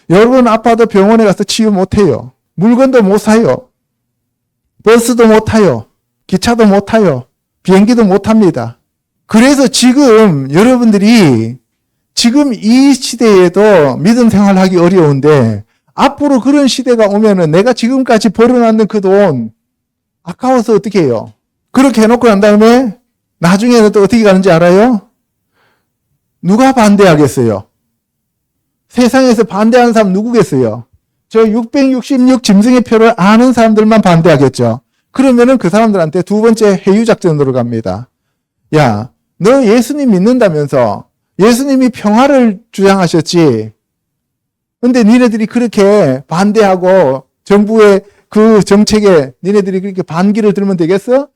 여러분 아파도 병원에 가서 치유 못 해요. 물건도 못 사요. 버스도 못 타요. 기차도 못 타요. 비행기도 못 탑니다. 그래서 지금 여러분들이 지금 이 시대에도 믿음 생활하기 어려운데 앞으로 그런 시대가 오면은 내가 지금까지 벌어놨는 그 돈 아까워서 어떻게 해요? 그렇게 해놓고 난 다음에 나중에는 또 어떻게 가는지 알아요? 누가 반대하겠어요? 세상에서 반대하는 사람 누구겠어요? 저 666 짐승의 표를 아는 사람들만 반대하겠죠. 그러면은 그 사람들한테 두 번째 해유작전으로 갑니다. 야, 너 예수님 믿는다면서 예수님이 평화를 주장하셨지. 근데 니네들이 그렇게 반대하고 정부의 그 정책에 니네들이 그렇게 반기를 들면 되겠어?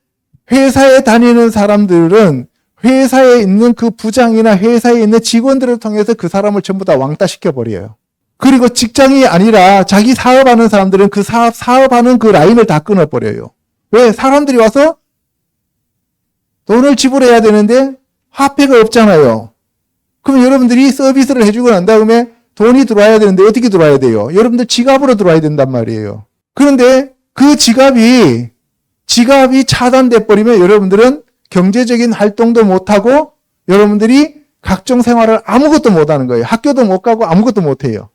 회사에 다니는 사람들은 회사에 있는 그 부장이나 회사에 있는 직원들을 통해서 그 사람을 전부 다 왕따시켜버려요. 그리고 직장이 아니라 자기 사업하는 사람들은 그 사업하는 그 라인을 다 끊어버려요. 왜? 사람들이 와서 돈을 지불해야 되는데 화폐가 없잖아요. 그럼 여러분들이 서비스를 해주고 난 다음에 돈이 들어와야 되는데 어떻게 들어와야 돼요? 여러분들 지갑으로 들어와야 된단 말이에요. 그런데 그 지갑이 차단돼 버리면 여러분들은 경제적인 활동도 못하고 여러분들이 각종 생활을 아무것도 못하는 거예요. 학교도 못 가고 아무것도 못해요.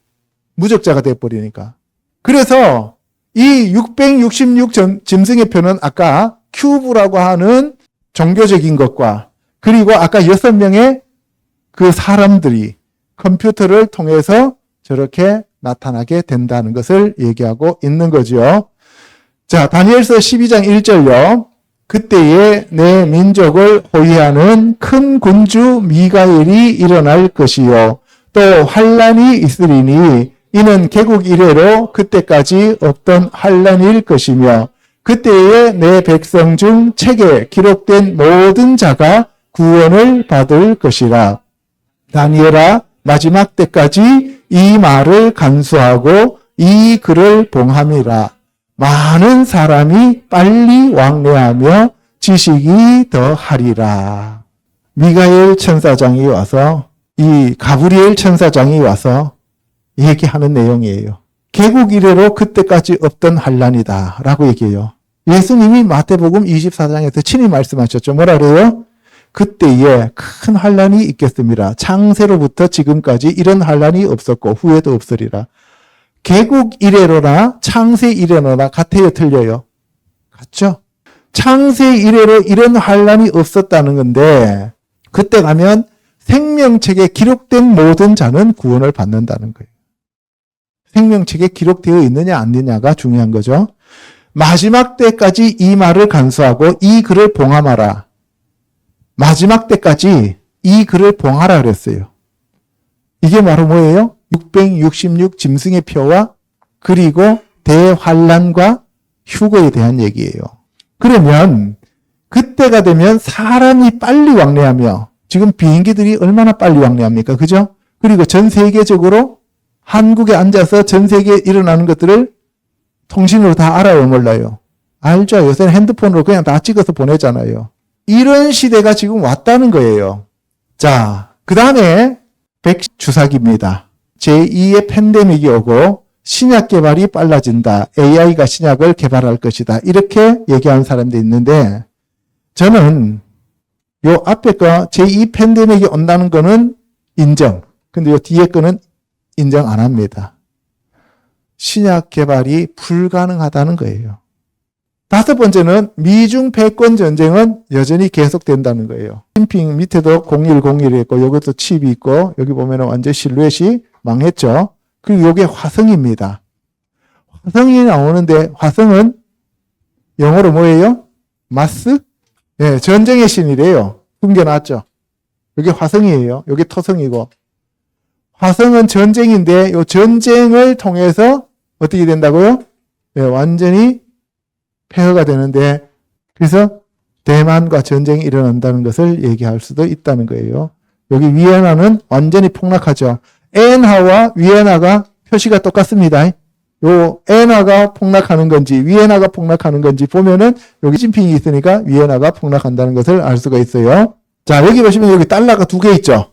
무적자가 돼 버리니까. 그래서 이 666 짐승의 표는 아까 큐브라고 하는 종교적인 것과 그리고 아까 6명의 그 사람들이 컴퓨터를 통해서 저렇게 나타나게 된다는 것을 얘기하고 있는 거죠. 자, 다니엘서 12장 1절요. 그때에 내 민족을 호위하는 큰 군주 미가엘이 일어날 것이요. 또 환란이 있으리니 이는 개국 이래로 그때까지 없던 환란일 것이며 그때에 내 백성 중 책에 기록된 모든 자가 구원을 받을 것이라. 다니엘아, 마지막 때까지 이 말을 간수하고 이 글을 봉함이라. 많은 사람이 빨리 왕래하며 지식이 더하리라. 미가엘 천사장이 와서, 이 가브리엘 천사장이 와서 얘기하는 내용이에요. 개국 이래로 그때까지 없던 환란이다 라고 얘기해요. 예수님이 마태복음 24장에서 친히 말씀하셨죠. 뭐라 그래요? 그때에 큰 환란이 있겠습니다. 창세로부터 지금까지 이런 환란이 없었고 후에도 없으리라. 개국 이래로나 창세 이래로나 같아요, 틀려요? 같죠? 창세 이래로 이런 환란이 없었다는 건데 그때 가면 생명책에 기록된 모든 자는 구원을 받는다는 거예요. 생명책에 기록되어 있느냐 안 있느냐가 중요한 거죠. 마지막 때까지 이 말을 간수하고 이 글을 봉함하라. 마지막 때까지 이 글을 봉하라 그랬어요. 이게 바로 뭐예요? 666 짐승의 표와 그리고 대환란과 휴거에 대한 얘기예요. 그러면 그때가 되면 사람이 빨리 왕래하며 지금 비행기들이 얼마나 빨리 왕래합니까? 그죠? 그리고 전 세계적으로 한국에 앉아서 전 세계에 일어나는 것들을 통신으로 다 알아요, 몰라요? 알죠? 요새는 핸드폰으로 그냥 다 찍어서 보내잖아요. 이런 시대가 지금 왔다는 거예요. 자, 그 다음에 백신 주사기입니다. 제2의 팬데믹이 오고 신약 개발이 빨라진다. AI가 신약을 개발할 것이다. 이렇게 얘기하는 사람도 있는데 저는 요 앞에 거 제2 팬데믹이 온다는 거는 인정. 근데 요 뒤에 거는 인정 안 합니다. 신약 개발이 불가능하다는 거예요. 다섯 번째는 미중 패권 전쟁은 여전히 계속된다는 거예요. 심핑 밑에도 0101이 있고 여기도 칩이 있고 여기 보면은 완전 실루엣이 망했죠. 그리고 이게 화성입니다. 화성이 나오는데 화성은 영어로 뭐예요? 마스? 예, 전쟁의 신이래요. 숨겨놨죠. 여기 화성이에요. 여기 토성이고. 화성은 전쟁인데 이 전쟁을 통해서 어떻게 된다고요? 예, 완전히 폐허가 되는데 그래서 대만과 전쟁이 일어난다는 것을 얘기할 수도 있다는 거예요. 여기 위엔나는 완전히 폭락하죠. 엔하와 위엔나가 표시가 똑같습니다. 요 엔하가 폭락하는 건지 위엔나가 폭락하는 건지 보면은 여기 심핑이 있으니까 위엔나가 폭락한다는 것을 알 수가 있어요. 자, 여기 보시면 여기 달러가 두 개 있죠.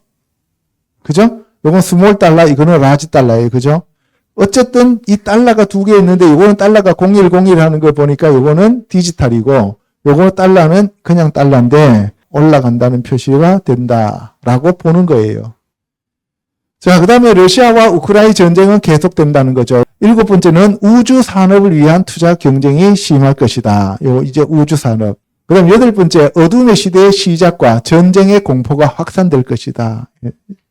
그죠? 요건 스몰 달러, 이거는 라지 달러예요. 그죠? 어쨌든 이 달러가 두 개 있는데 요거는 달러가 0101 하는 걸 보니까 요거는 디지털이고 요거 달러는 그냥 달러인데 올라간다는 표시가 된다라고 보는 거예요. 자, 그 다음에 러시아와 우크라이나 전쟁은 계속된다는 거죠. 일곱 번째는 우주 산업을 위한 투자 경쟁이 심할 것이다. 요 이제 우주 산업. 그 다음 여덟 번째, 어둠의 시대의 시작과 전쟁의 공포가 확산될 것이다.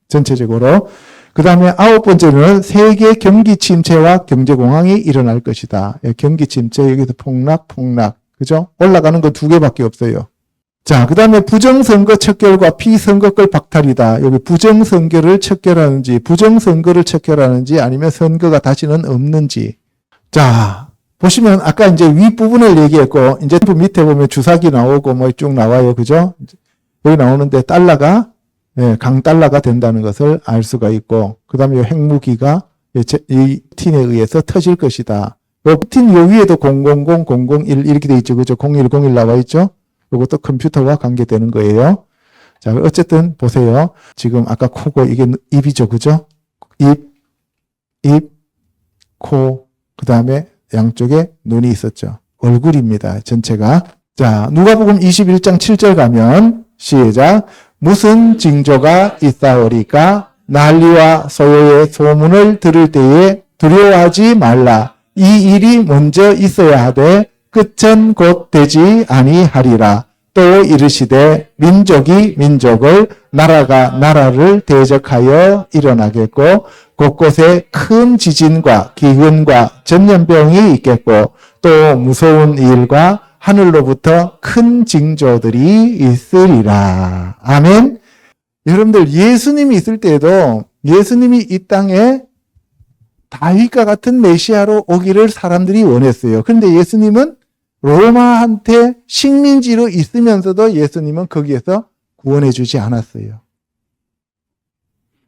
전체적으로. 그 다음에 아홉 번째는 세계 경기 침체와 경제 공황이 일어날 것이다. 경기 침체, 여기서 폭락. 그죠? 올라가는 거 두 개밖에 없어요. 자, 그 다음에 부정선거 척결과 피선거권 박탈이다. 여기 부정선거를 척결하는지 아니면 선거가 다시는 없는지. 자, 보시면 아까 이제 윗부분을 얘기했고, 이제 밑에 보면 주사기 나오고 뭐 쭉 나와요. 그죠? 여기 나오는데 달러가, 강달러가 된다는 것을 알 수가 있고, 그 다음에 이 핵무기가 이 푸틴에 의해서 터질 것이다. 푸틴 요 위에도 000001 이렇게 돼 있죠. 그죠? 0101 나와 있죠? 이것도 컴퓨터와 관계되는 거예요. 자, 어쨌든 보세요. 지금 아까 코고 이게 입이죠. 그죠? 입, 코, 그 다음에 양쪽에 눈이 있었죠. 얼굴입니다. 전체가. 자, 누가복음 21장 7절 가면 시작. 무슨 징조가 있사오리까? 난리와 소요의 소문을 들을 때에 두려워하지 말라. 이 일이 먼저 있어야 하되 끝은 곧 되지 아니하리라. 또 이르시되 민족이 민족을 나라가 나라를 대적하여 일어나겠고 곳곳에 큰 지진과 기근과 전염병이 있겠고 또 무서운 일과 하늘로부터 큰 징조들이 있으리라. 아멘. 여러분들 예수님이 있을 때에도 예수님이 이 땅에 다윗과 같은 메시아로 오기를 사람들이 원했어요. 그런데 예수님은 로마한테 식민지로 있으면서도 예수님은 거기에서 구원해 주지 않았어요.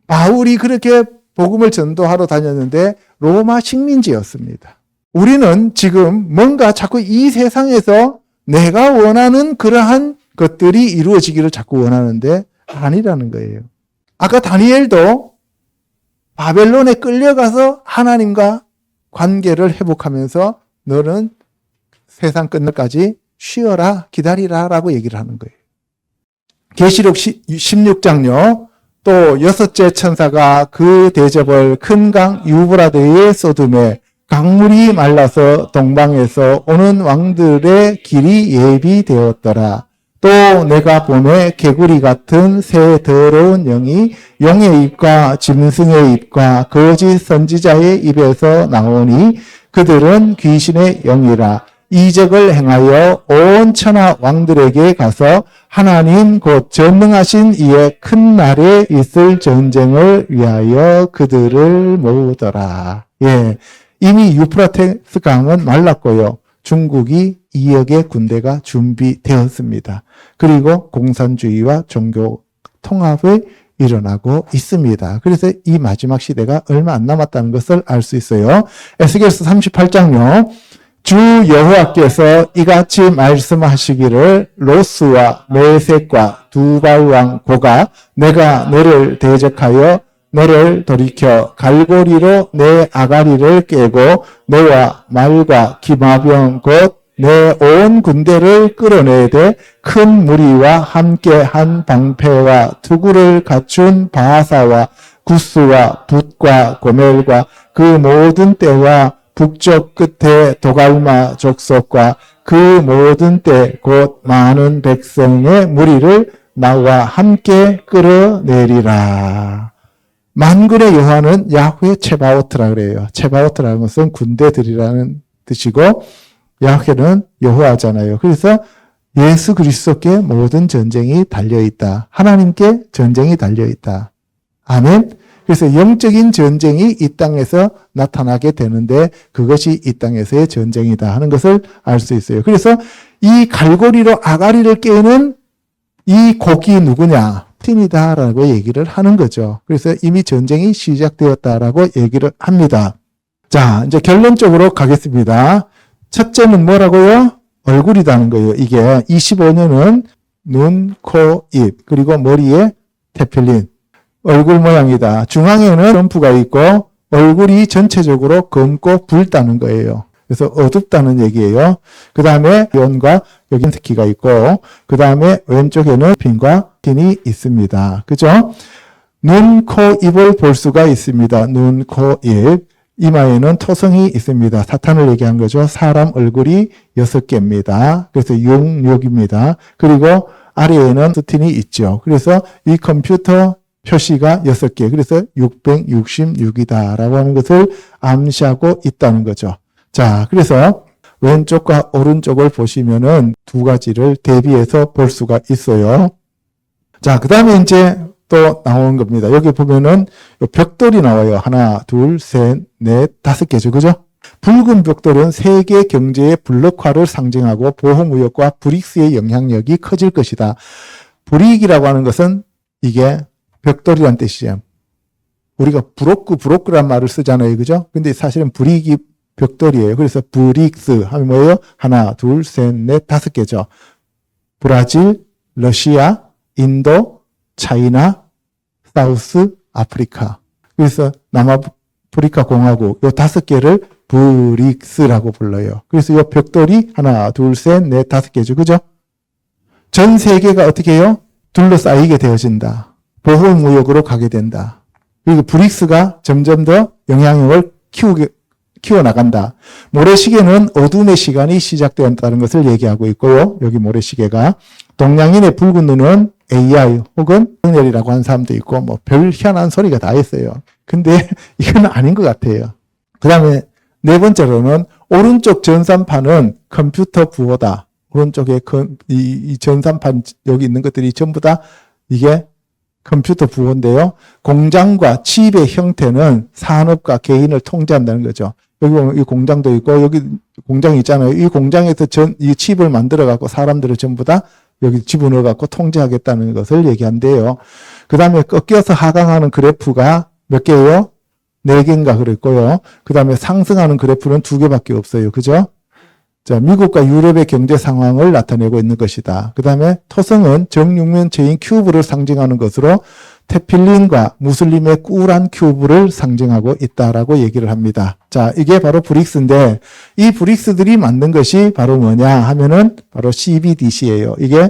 바울이 그렇게 복음을 전도하러 다녔는데 로마 식민지였습니다. 우리는 지금 뭔가 자꾸 이 세상에서 내가 원하는 그러한 것들이 이루어지기를 자꾸 원하는데 아니라는 거예요. 아까 다니엘도 바벨론에 끌려가서 하나님과 관계를 회복하면서 너는 세상 끝날까지 쉬어라, 기다리라 라고 얘기를 하는 거예요. 계시록 16장요. 또 여섯째 천사가 그 대접을 큰 강 유브라데에 쏟음에 강물이 말라서 동방에서 오는 왕들의 길이 예비되었더라. 또 내가 보매 개구리 같은 새 더러운 영이 용의 입과 짐승의 입과 거짓 선지자의 입에서 나오니 그들은 귀신의 영이라. 이적을 행하여 온 천하 왕들에게 가서 하나님 곧 전능하신 이의 큰 날에 있을 전쟁을 위하여 그들을 모으더라. 예, 이미 유프라테스 강은 말랐고요. 중국이 2억의 군대가 준비되었습니다. 그리고 공산주의와 종교 통합이 일어나고 있습니다. 그래서 이 마지막 시대가 얼마 안 남았다는 것을 알 수 있어요. 에스겔서 38장요. 주 여호와께서 이같이 말씀하시기를 로스와 메섹과 두발왕 고가 내가 너를 대적하여 너를 돌이켜 갈고리로 내 아가리를 깨고 너와 말과 기마병 곧 내 온 군대를 끌어내되 큰 무리와 함께한 방패와 투구를 갖춘 바사와 구스와 붓과 고멜과 그 모든 때와 북쪽 끝에 도갈마 족속과 그 모든 때 곧 많은 백성의 무리를 나와 함께 끌어내리라. 만군의 여호와는 야훼 체바오트라 그래요. 체바오트라는 것은 군대들이라는 뜻이고 야훼는 여호와잖아요. 그래서 예수 그리스도께 모든 전쟁이 달려있다. 하나님께 전쟁이 달려있다. 아멘. 그래서 영적인 전쟁이 이 땅에서 나타나게 되는데 그것이 이 땅에서의 전쟁이다 하는 것을 알 수 있어요. 그래서 이 갈고리로 아가리를 깨는 이 곡이 누구냐? 푸틴이다라고 얘기를 하는 거죠. 그래서 이미 전쟁이 시작되었다라고 얘기를 합니다. 자, 이제 결론적으로 가겠습니다. 첫째는 뭐라고요? 얼굴이라는 거예요. 이게 25년은 눈, 코, 입, 그리고 머리에 테필린. 얼굴 모양이다. 중앙에는 점프가 있고 얼굴이 전체적으로 검고 붉다는 거예요. 그래서 어둡다는 얘기예요. 그 다음에 연과 여기 스키가 있고 그 다음에 왼쪽에는 핀과 틴이 있습니다. 그죠? 눈, 코, 입을 볼 수가 있습니다. 눈, 코, 입. 이마에는 토성이 있습니다. 사탄을 얘기한 거죠. 사람 얼굴이 6개입니다. 그래서 66입니다. 그리고 아래에는 스틴이 있죠. 그래서 이 컴퓨터 표시가 6개. 그래서 666이다라고 하는 것을 암시하고 있다는 거죠. 자, 그래서 왼쪽과 오른쪽을 보시면은 두 가지를 대비해서 볼 수가 있어요. 자, 그 다음에 이제 또 나오는 겁니다. 여기 보면은 벽돌이 나와요. 하나, 둘, 셋, 넷, 5개죠. 그죠? 붉은 벽돌은 세계 경제의 블록화를 상징하고 보호무역과 브릭스의 영향력이 커질 것이다. 브릭이라고 하는 것은 이게 벽돌이란 뜻이에요. 우리가 브로크란 말을 쓰잖아요. 그죠? 근데 사실은 브릭이 벽돌이에요. 그래서 브릭스 하면 뭐예요? 하나, 둘, 셋, 넷, 5개죠. 브라질, 러시아, 인도, 차이나, 사우스 아프리카. 그래서 남아프리카 공화국 요 5개를 브릭스라고 불러요. 그래서 요 벽돌이 하나, 둘, 셋, 넷, 5개죠. 그죠? 전 세계가 어떻게 해요? 둘러싸이게 되어진다. 보호무역으로 가게 된다. 그리고 브릭스가 점점 더 영향력을 키워나간다. 모래시계는 어둠의 시간이 시작되었다는 것을 얘기하고 있고요. 여기 모래시계가. 동양인의 붉은 눈은 AI 혹은 넬이라고 하는 사람도 있고 뭐 별 희한한 소리가 다 있어요. 근데 이건 아닌 것 같아요. 그 다음에 네 번째로는 오른쪽 전산판은 컴퓨터 부호다. 오른쪽에 이 전산판 여기 있는 것들이 전부 다 이게 컴퓨터 부호인데요. 공장과 칩의 형태는 산업과 개인을 통제한다는 거죠. 여기 보면 이 공장도 있고, 여기 공장이 있잖아요. 이 공장에서 이 칩을 만들어갖고 사람들을 전부 다 여기 집어넣어갖고 통제하겠다는 것을 얘기한대요. 그 다음에 꺾여서 하강하는 그래프가 몇 개예요? 4개인가 그랬고요. 그 다음에 상승하는 그래프는 2개밖에 없어요. 그죠? 자, 미국과 유럽의 경제 상황을 나타내고 있는 것이다. 그 다음에 토성은 정육면체인 큐브를 상징하는 것으로 테필린과 무슬림의 꿀한 큐브를 상징하고 있다라고 얘기를 합니다. 자, 이게 바로 브릭스인데 이 브릭스들이 만든 것이 바로 뭐냐 하면은 바로 CBDC예요. 이게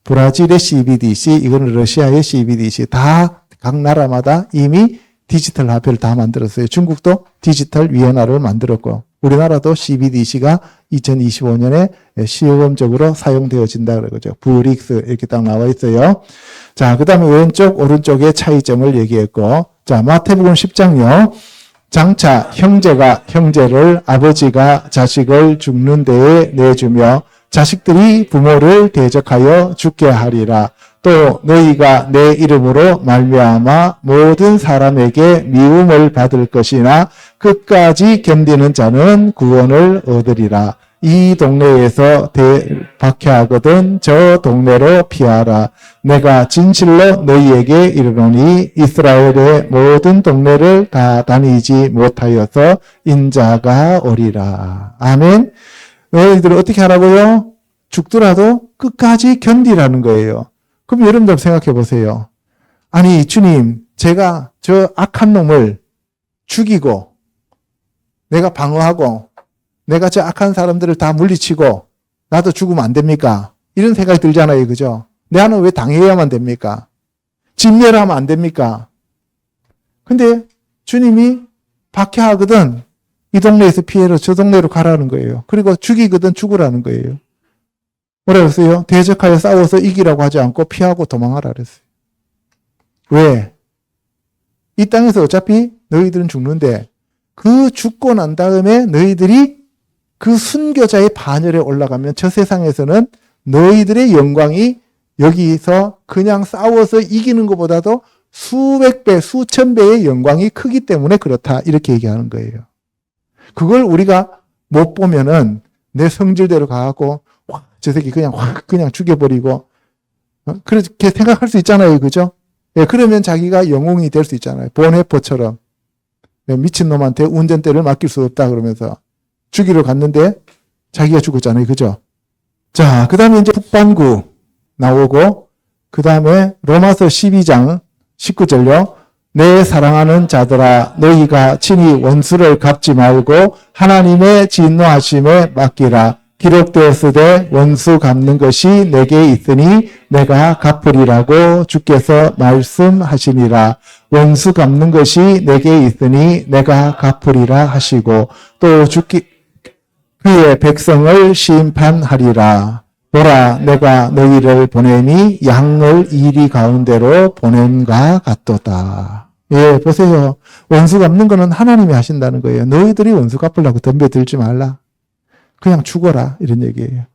브라질의 CBDC, 이거는 러시아의 CBDC. 다 각 나라마다 이미 디지털 화폐를 다 만들었어요. 중국도 디지털 위안화를 만들었고 우리나라도 CBDC가 2025년에 시험적으로 사용되어진다 그러죠. 브릭스 이렇게 딱 나와 있어요. 자, 그 다음에 왼쪽 오른쪽의 차이점을 얘기했고, 자, 마태복음 10장요. 장차 형제가 형제를, 아버지가 자식을 죽는 데에 내주며 자식들이 부모를 대적하여 죽게 하리라. 또 너희가 내 이름으로 말미암아 모든 사람에게 미움을 받을 것이나 끝까지 견디는 자는 구원을 얻으리라. 이 동네에서 박해하거든 저 동네로 피하라. 내가 진실로 너희에게 이르노니 이스라엘의 모든 동네를 다 다니지 못하여서 인자가 오리라. 아멘. 너희들은 어떻게 하라고요? 죽더라도 끝까지 견디라는 거예요. 그럼 여러분들 생각해 보세요. 아니 주님, 제가 저 악한 놈을 죽이고 내가 방어하고 내가 저 악한 사람들을 다 물리치고 나도 죽으면 안 됩니까? 이런 생각이 들잖아요. 그죠? 나는 왜 당해야만 됩니까? 진멸하면 안 됩니까? 근데 주님이 박해하거든 이 동네에서 피해로 저 동네로 가라는 거예요. 그리고 죽이거든 죽으라는 거예요. 뭐라 그랬어요? 대적하여 싸워서 이기라고 하지 않고 피하고 도망하라 그랬어요. 왜? 이 땅에서 어차피 너희들은 죽는데 그 죽고 난 다음에 너희들이 그 순교자의 반열에 올라가면 저 세상에서는 너희들의 영광이 여기서 그냥 싸워서 이기는 것보다도 수백 배, 수천 배의 영광이 크기 때문에 그렇다. 이렇게 얘기하는 거예요. 그걸 우리가 못 보면은 내 성질대로 가갖고 저 새끼 그냥 죽여버리고 그렇게 생각할 수 있잖아요. 그죠? 예, 그러면 자기가 영웅이 될 수 있잖아요. 보네포처럼 미친놈한테 운전대를 맡길 수 없다 그러면서 죽이러 갔는데 자기가 죽었잖아요. 그죠? 자, 그 다음에 이제 북반구 나오고 그 다음에 로마서 12장 19절요. 내 사랑하는 자들아 너희가 친히 원수를 갚지 말고 하나님의 진노하심에 맡기라. 기록되었으되 원수 갚는 것이 내게 있으니 내가 갚으리라고 주께서 말씀하시니라. 원수 갚는 것이 내게 있으니 내가 갚으리라 하시고 또 그의 백성을 심판하리라. 보라 내가 너희를 보내니 양을 이리 가운데로 보낸과 같도다. 예, 보세요. 원수 갚는 거는 하나님이 하신다는 거예요. 너희들이 원수 갚으려고 덤벼들지 말라. 그냥 죽어라. 이런 얘기예요.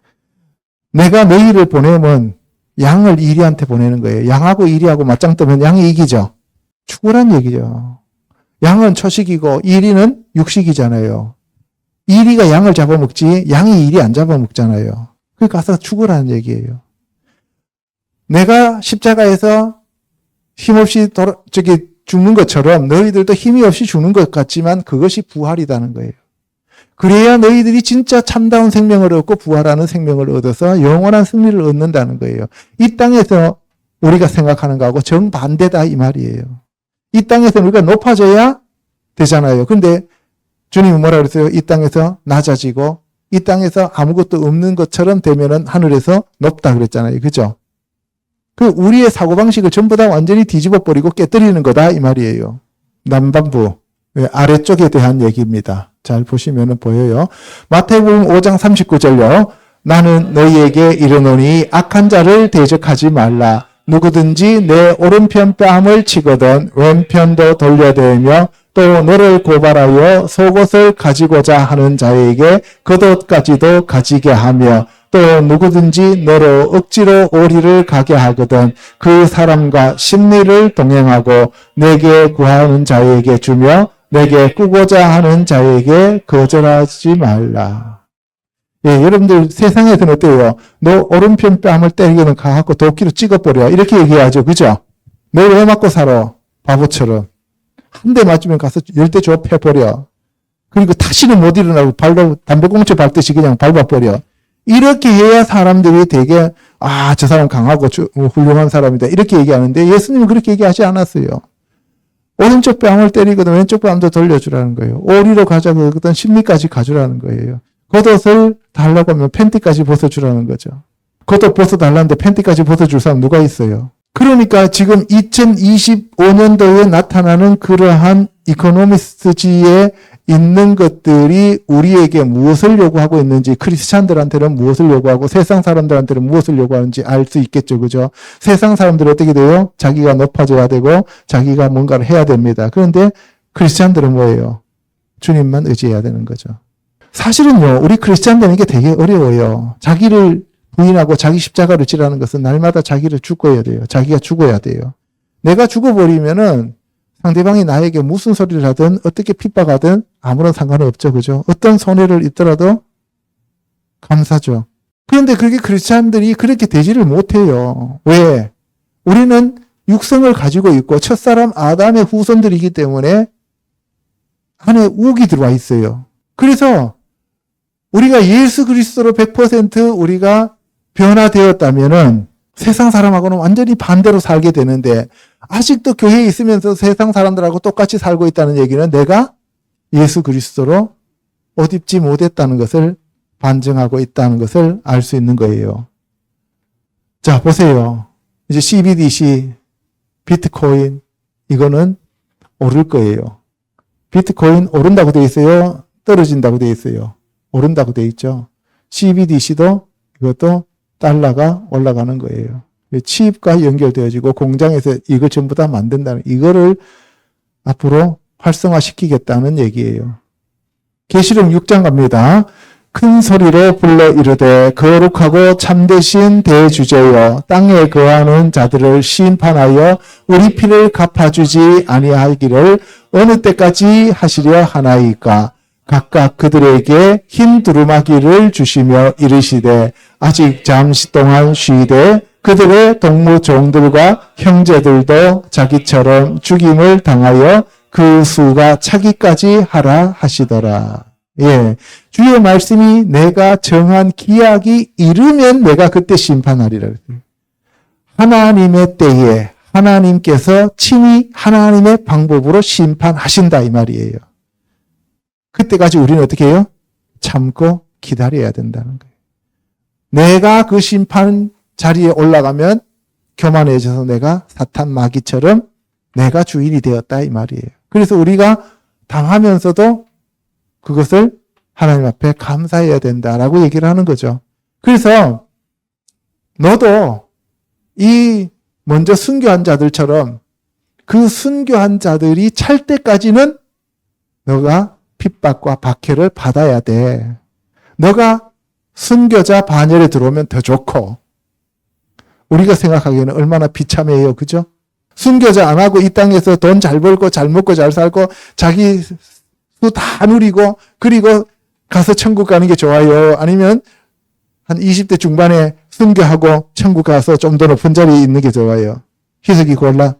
내가 너희를 보내면 양을 이리한테 보내는 거예요. 양하고 이리하고 맞짱 뜨면 양이 이기죠. 죽으란 얘기죠. 양은 초식이고 이리는 육식이잖아요. 이리가 양을 잡아먹지 양이 이리 안 잡아먹잖아요. 그러니까 가서 죽으라는 얘기예요. 내가 십자가에서 힘없이 죽는 것처럼 너희들도 힘이 없이 죽는 것 같지만 그것이 부활이라는 거예요. 그래야 너희들이 진짜 참다운 생명을 얻고 부활하는 생명을 얻어서 영원한 승리를 얻는다는 거예요. 이 땅에서 우리가 생각하는 거하고 정반대다 이 말이에요. 이 땅에서 우리가 높아져야 되잖아요. 근데 주님이 뭐라 그랬어요? 이 땅에서 낮아지고 이 땅에서 아무것도 없는 것처럼 되면은 하늘에서 높다 그랬잖아요. 그죠? 그 우리의 사고방식을 전부 다 완전히 뒤집어 버리고 깨뜨리는 거다 이 말이에요. 남반부 아래쪽에 대한 얘기입니다. 잘 보시면 보여요. 마태복음 5장 39절요. 나는 너희에게 이르노니 악한 자를 대적하지 말라. 누구든지 내 오른편 뺨을 치거든 왼편도 돌려대며 또 너를 고발하여 속옷을 가지고자 하는 자에게 겉옷까지도 가지게 하며 또 누구든지 너로 억지로 오리를 가게 하거든 그 사람과 심리를 동행하고 내게 구하는 자에게 주며 내게 꾸고자 하는 자에게 거절하지 말라. 예, 여러분들 세상에서는 어때요? 너 오른편 뺨을 때리고는 가갖고 도끼로 찍어버려. 이렇게 얘기하죠. 그죠? 너 왜 맞고 살아? 바보처럼. 한 대 맞으면 가서 10대 줘 패버려. 그리고 다시는 못 일어나고 발로 담배꽁초 밟듯이 그냥 밟아버려. 이렇게 해야 사람들이 되게 저 사람 강하고 훌륭한 사람이다. 이렇게 얘기하는데 예수님은 그렇게 얘기하지 않았어요. 오른쪽 뺨을 때리거든 왼쪽 뺨도 돌려주라는 거예요. 오리로 가자고 그러거든 십리까지 가주라는 거예요. 겉옷을 달라고 하면 팬티까지 벗어주라는 거죠. 겉옷 벗어달라는데 팬티까지 벗어줄 사람 누가 있어요? 그러니까 지금 2025년도에 나타나는 그러한 이코노미스트지에 있는 것들이 우리에게 무엇을 요구하고 있는지, 크리스찬들한테는 무엇을 요구하고 세상 사람들한테는 무엇을 요구하는지 알 수 있겠죠. 그죠? 세상 사람들은 어떻게 돼요? 자기가 높아져야 되고 자기가 뭔가를 해야 됩니다. 그런데 크리스찬들은 뭐예요? 주님만 의지해야 되는 거죠. 사실은요, 우리 크리스찬 되는 게 되게 어려워요. 자기를 부인하고 자기 십자가를 지라는 것은 날마다 자기를 죽어야 돼요. 자기가 죽어야 돼요. 내가 죽어버리면은 상대방이 나에게 무슨 소리를 하든 어떻게 핍박하든 아무런 상관은 없죠. 그죠? 어떤 손해를 입더라도 감사죠. 그런데 그렇게 크리스찬들이 그렇게 되지를 못해요. 왜? 우리는 육성을 가지고 있고 첫사람 아담의 후손들이기 때문에 안에 우기 들어와 있어요. 그래서 우리가 예수 그리스도로 100% 우리가 변화되었다면은 세상 사람하고는 완전히 반대로 살게 되는데 아직도 교회에 있으면서 세상 사람들하고 똑같이 살고 있다는 얘기는 내가 예수 그리스도로 옷 입지 못했다는 것을 반증하고 있다는 것을 알 수 있는 거예요. 자, 보세요. 이제 CBDC, 비트코인, 이거는 오를 거예요. 비트코인 오른다고 돼 있어요? 떨어진다고 돼 있어요? 오른다고 돼 있죠. CBDC도 이것도 달러가 올라가는 거예요. 칩과 연결되어지고 공장에서 이걸 전부 다 만든다는, 이거를 앞으로 활성화시키겠다는 얘기예요. 계시록 6장 갑니다. 큰 소리로 불러 이르되 거룩하고 참되신 대주제여 땅에 거하는 자들을 심판하여 우리 피를 갚아주지 아니하기를 어느 때까지 하시려 하나이까. 각각 그들에게 흰 두루마기를 주시며 이르시되 아직 잠시 동안 쉬되 그들의 동무 종들과 형제들도 자기처럼 죽임을 당하여 그 수가 차기까지 하라 하시더라. 예, 주의 말씀이 내가 정한 기약이 이르면 내가 그때 심판하리라. 하나님의 때에 하나님께서 친히 하나님의 방법으로 심판하신다 이 말이에요. 그때까지 우리는 어떻게 해요? 참고 기다려야 된다는 거예요. 내가 그 심판 자리에 올라가면 교만해져서 내가 사탄 마귀처럼 내가 주인이 되었다 이 말이에요. 그래서 우리가 당하면서도 그것을 하나님 앞에 감사해야 된다라고 얘기를 하는 거죠. 그래서 너도 이 먼저 순교한 자들처럼 그 순교한 자들이 찰 때까지는 너가 핍박과 박해를 받아야 돼. 너가 순교자 반열에 들어오면 더 좋고 우리가 생각하기에는 얼마나 비참해요. 그죠? 순교자 안 하고 이 땅에서 돈 잘 벌고 잘 먹고 잘 살고 자기 수 다 누리고 그리고 가서 천국 가는 게 좋아요. 아니면 한 20대 중반에 순교하고 천국 가서 좀 더 높은 자리에 있는 게 좋아요. 희석이 골라.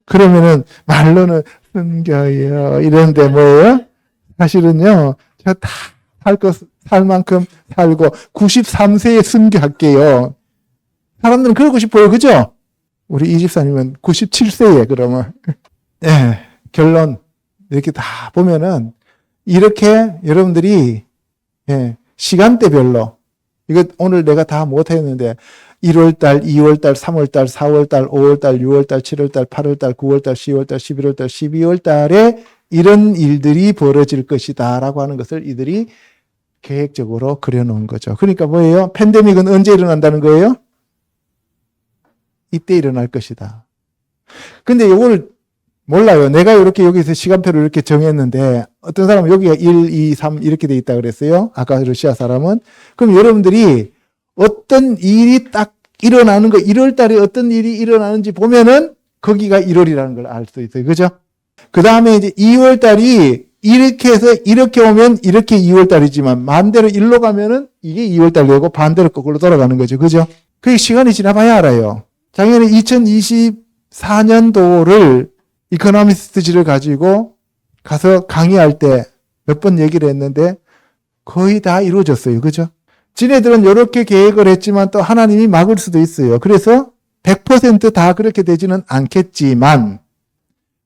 그러면은 말로는 순교요 이러는데 뭐예요? 사실은요, 제가 다 살 만큼 살고 93세에 순교할게요. 사람들은 그러고 싶어요. 그죠? 우리 이 집사님은 97세에 그러면. 네, 결론. 이렇게 다 보면은 이렇게 여러분들이 시간대별로 이거 오늘 내가 다 못했는데 1월달, 2월달, 3월달, 4월달, 5월달, 6월달, 7월달, 8월달, 9월달, 10월달, 11월달, 12월달에 이런 일들이 벌어질 것이다 라고 하는 것을 이들이 계획적으로 그려놓은 거죠. 그러니까 뭐예요? 팬데믹은 언제 일어난다는 거예요? 이때 일어날 것이다. 근데 이걸 몰라요. 내가 이렇게 여기서 시간표를 이렇게 정했는데 어떤 사람은 여기가 1, 2, 3 이렇게 돼 있다 그랬어요. 아까 러시아 사람은. 그럼 여러분들이 어떤 일이 딱 일어나는 거 1월 달에 어떤 일이 일어나는지 보면은 거기가 1월이라는 걸 알 수 있어요. 그죠? 그 다음에 이제 2월 달이 이렇게 해서 이렇게 오면 이렇게 2월 달이지만 반대로 일로 가면은 이게 2월 달 되고 반대로 거꾸로 돌아가는 거죠. 그죠? 그게 시간이 지나봐야 알아요. 작년에 2024년도를 이코노미스트지를 가지고 가서 강의할 때 몇 번 얘기를 했는데 거의 다 이루어졌어요. 그죠? 지네들은 이렇게 계획을 했지만 또 하나님이 막을 수도 있어요. 그래서 100% 그렇게 되지는 않겠지만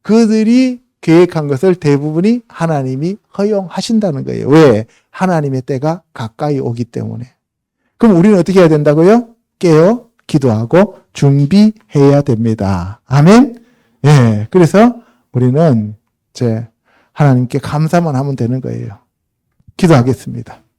그들이 계획한 것을 대부분이 하나님이 허용하신다는 거예요. 왜? 하나님의 때가 가까이 오기 때문에. 그럼 우리는 어떻게 해야 된다고요? 깨어 기도하고 준비해야 됩니다. 아멘? 예. 그래서 우리는 이제 하나님께 감사만 하면 되는 거예요. 기도하겠습니다.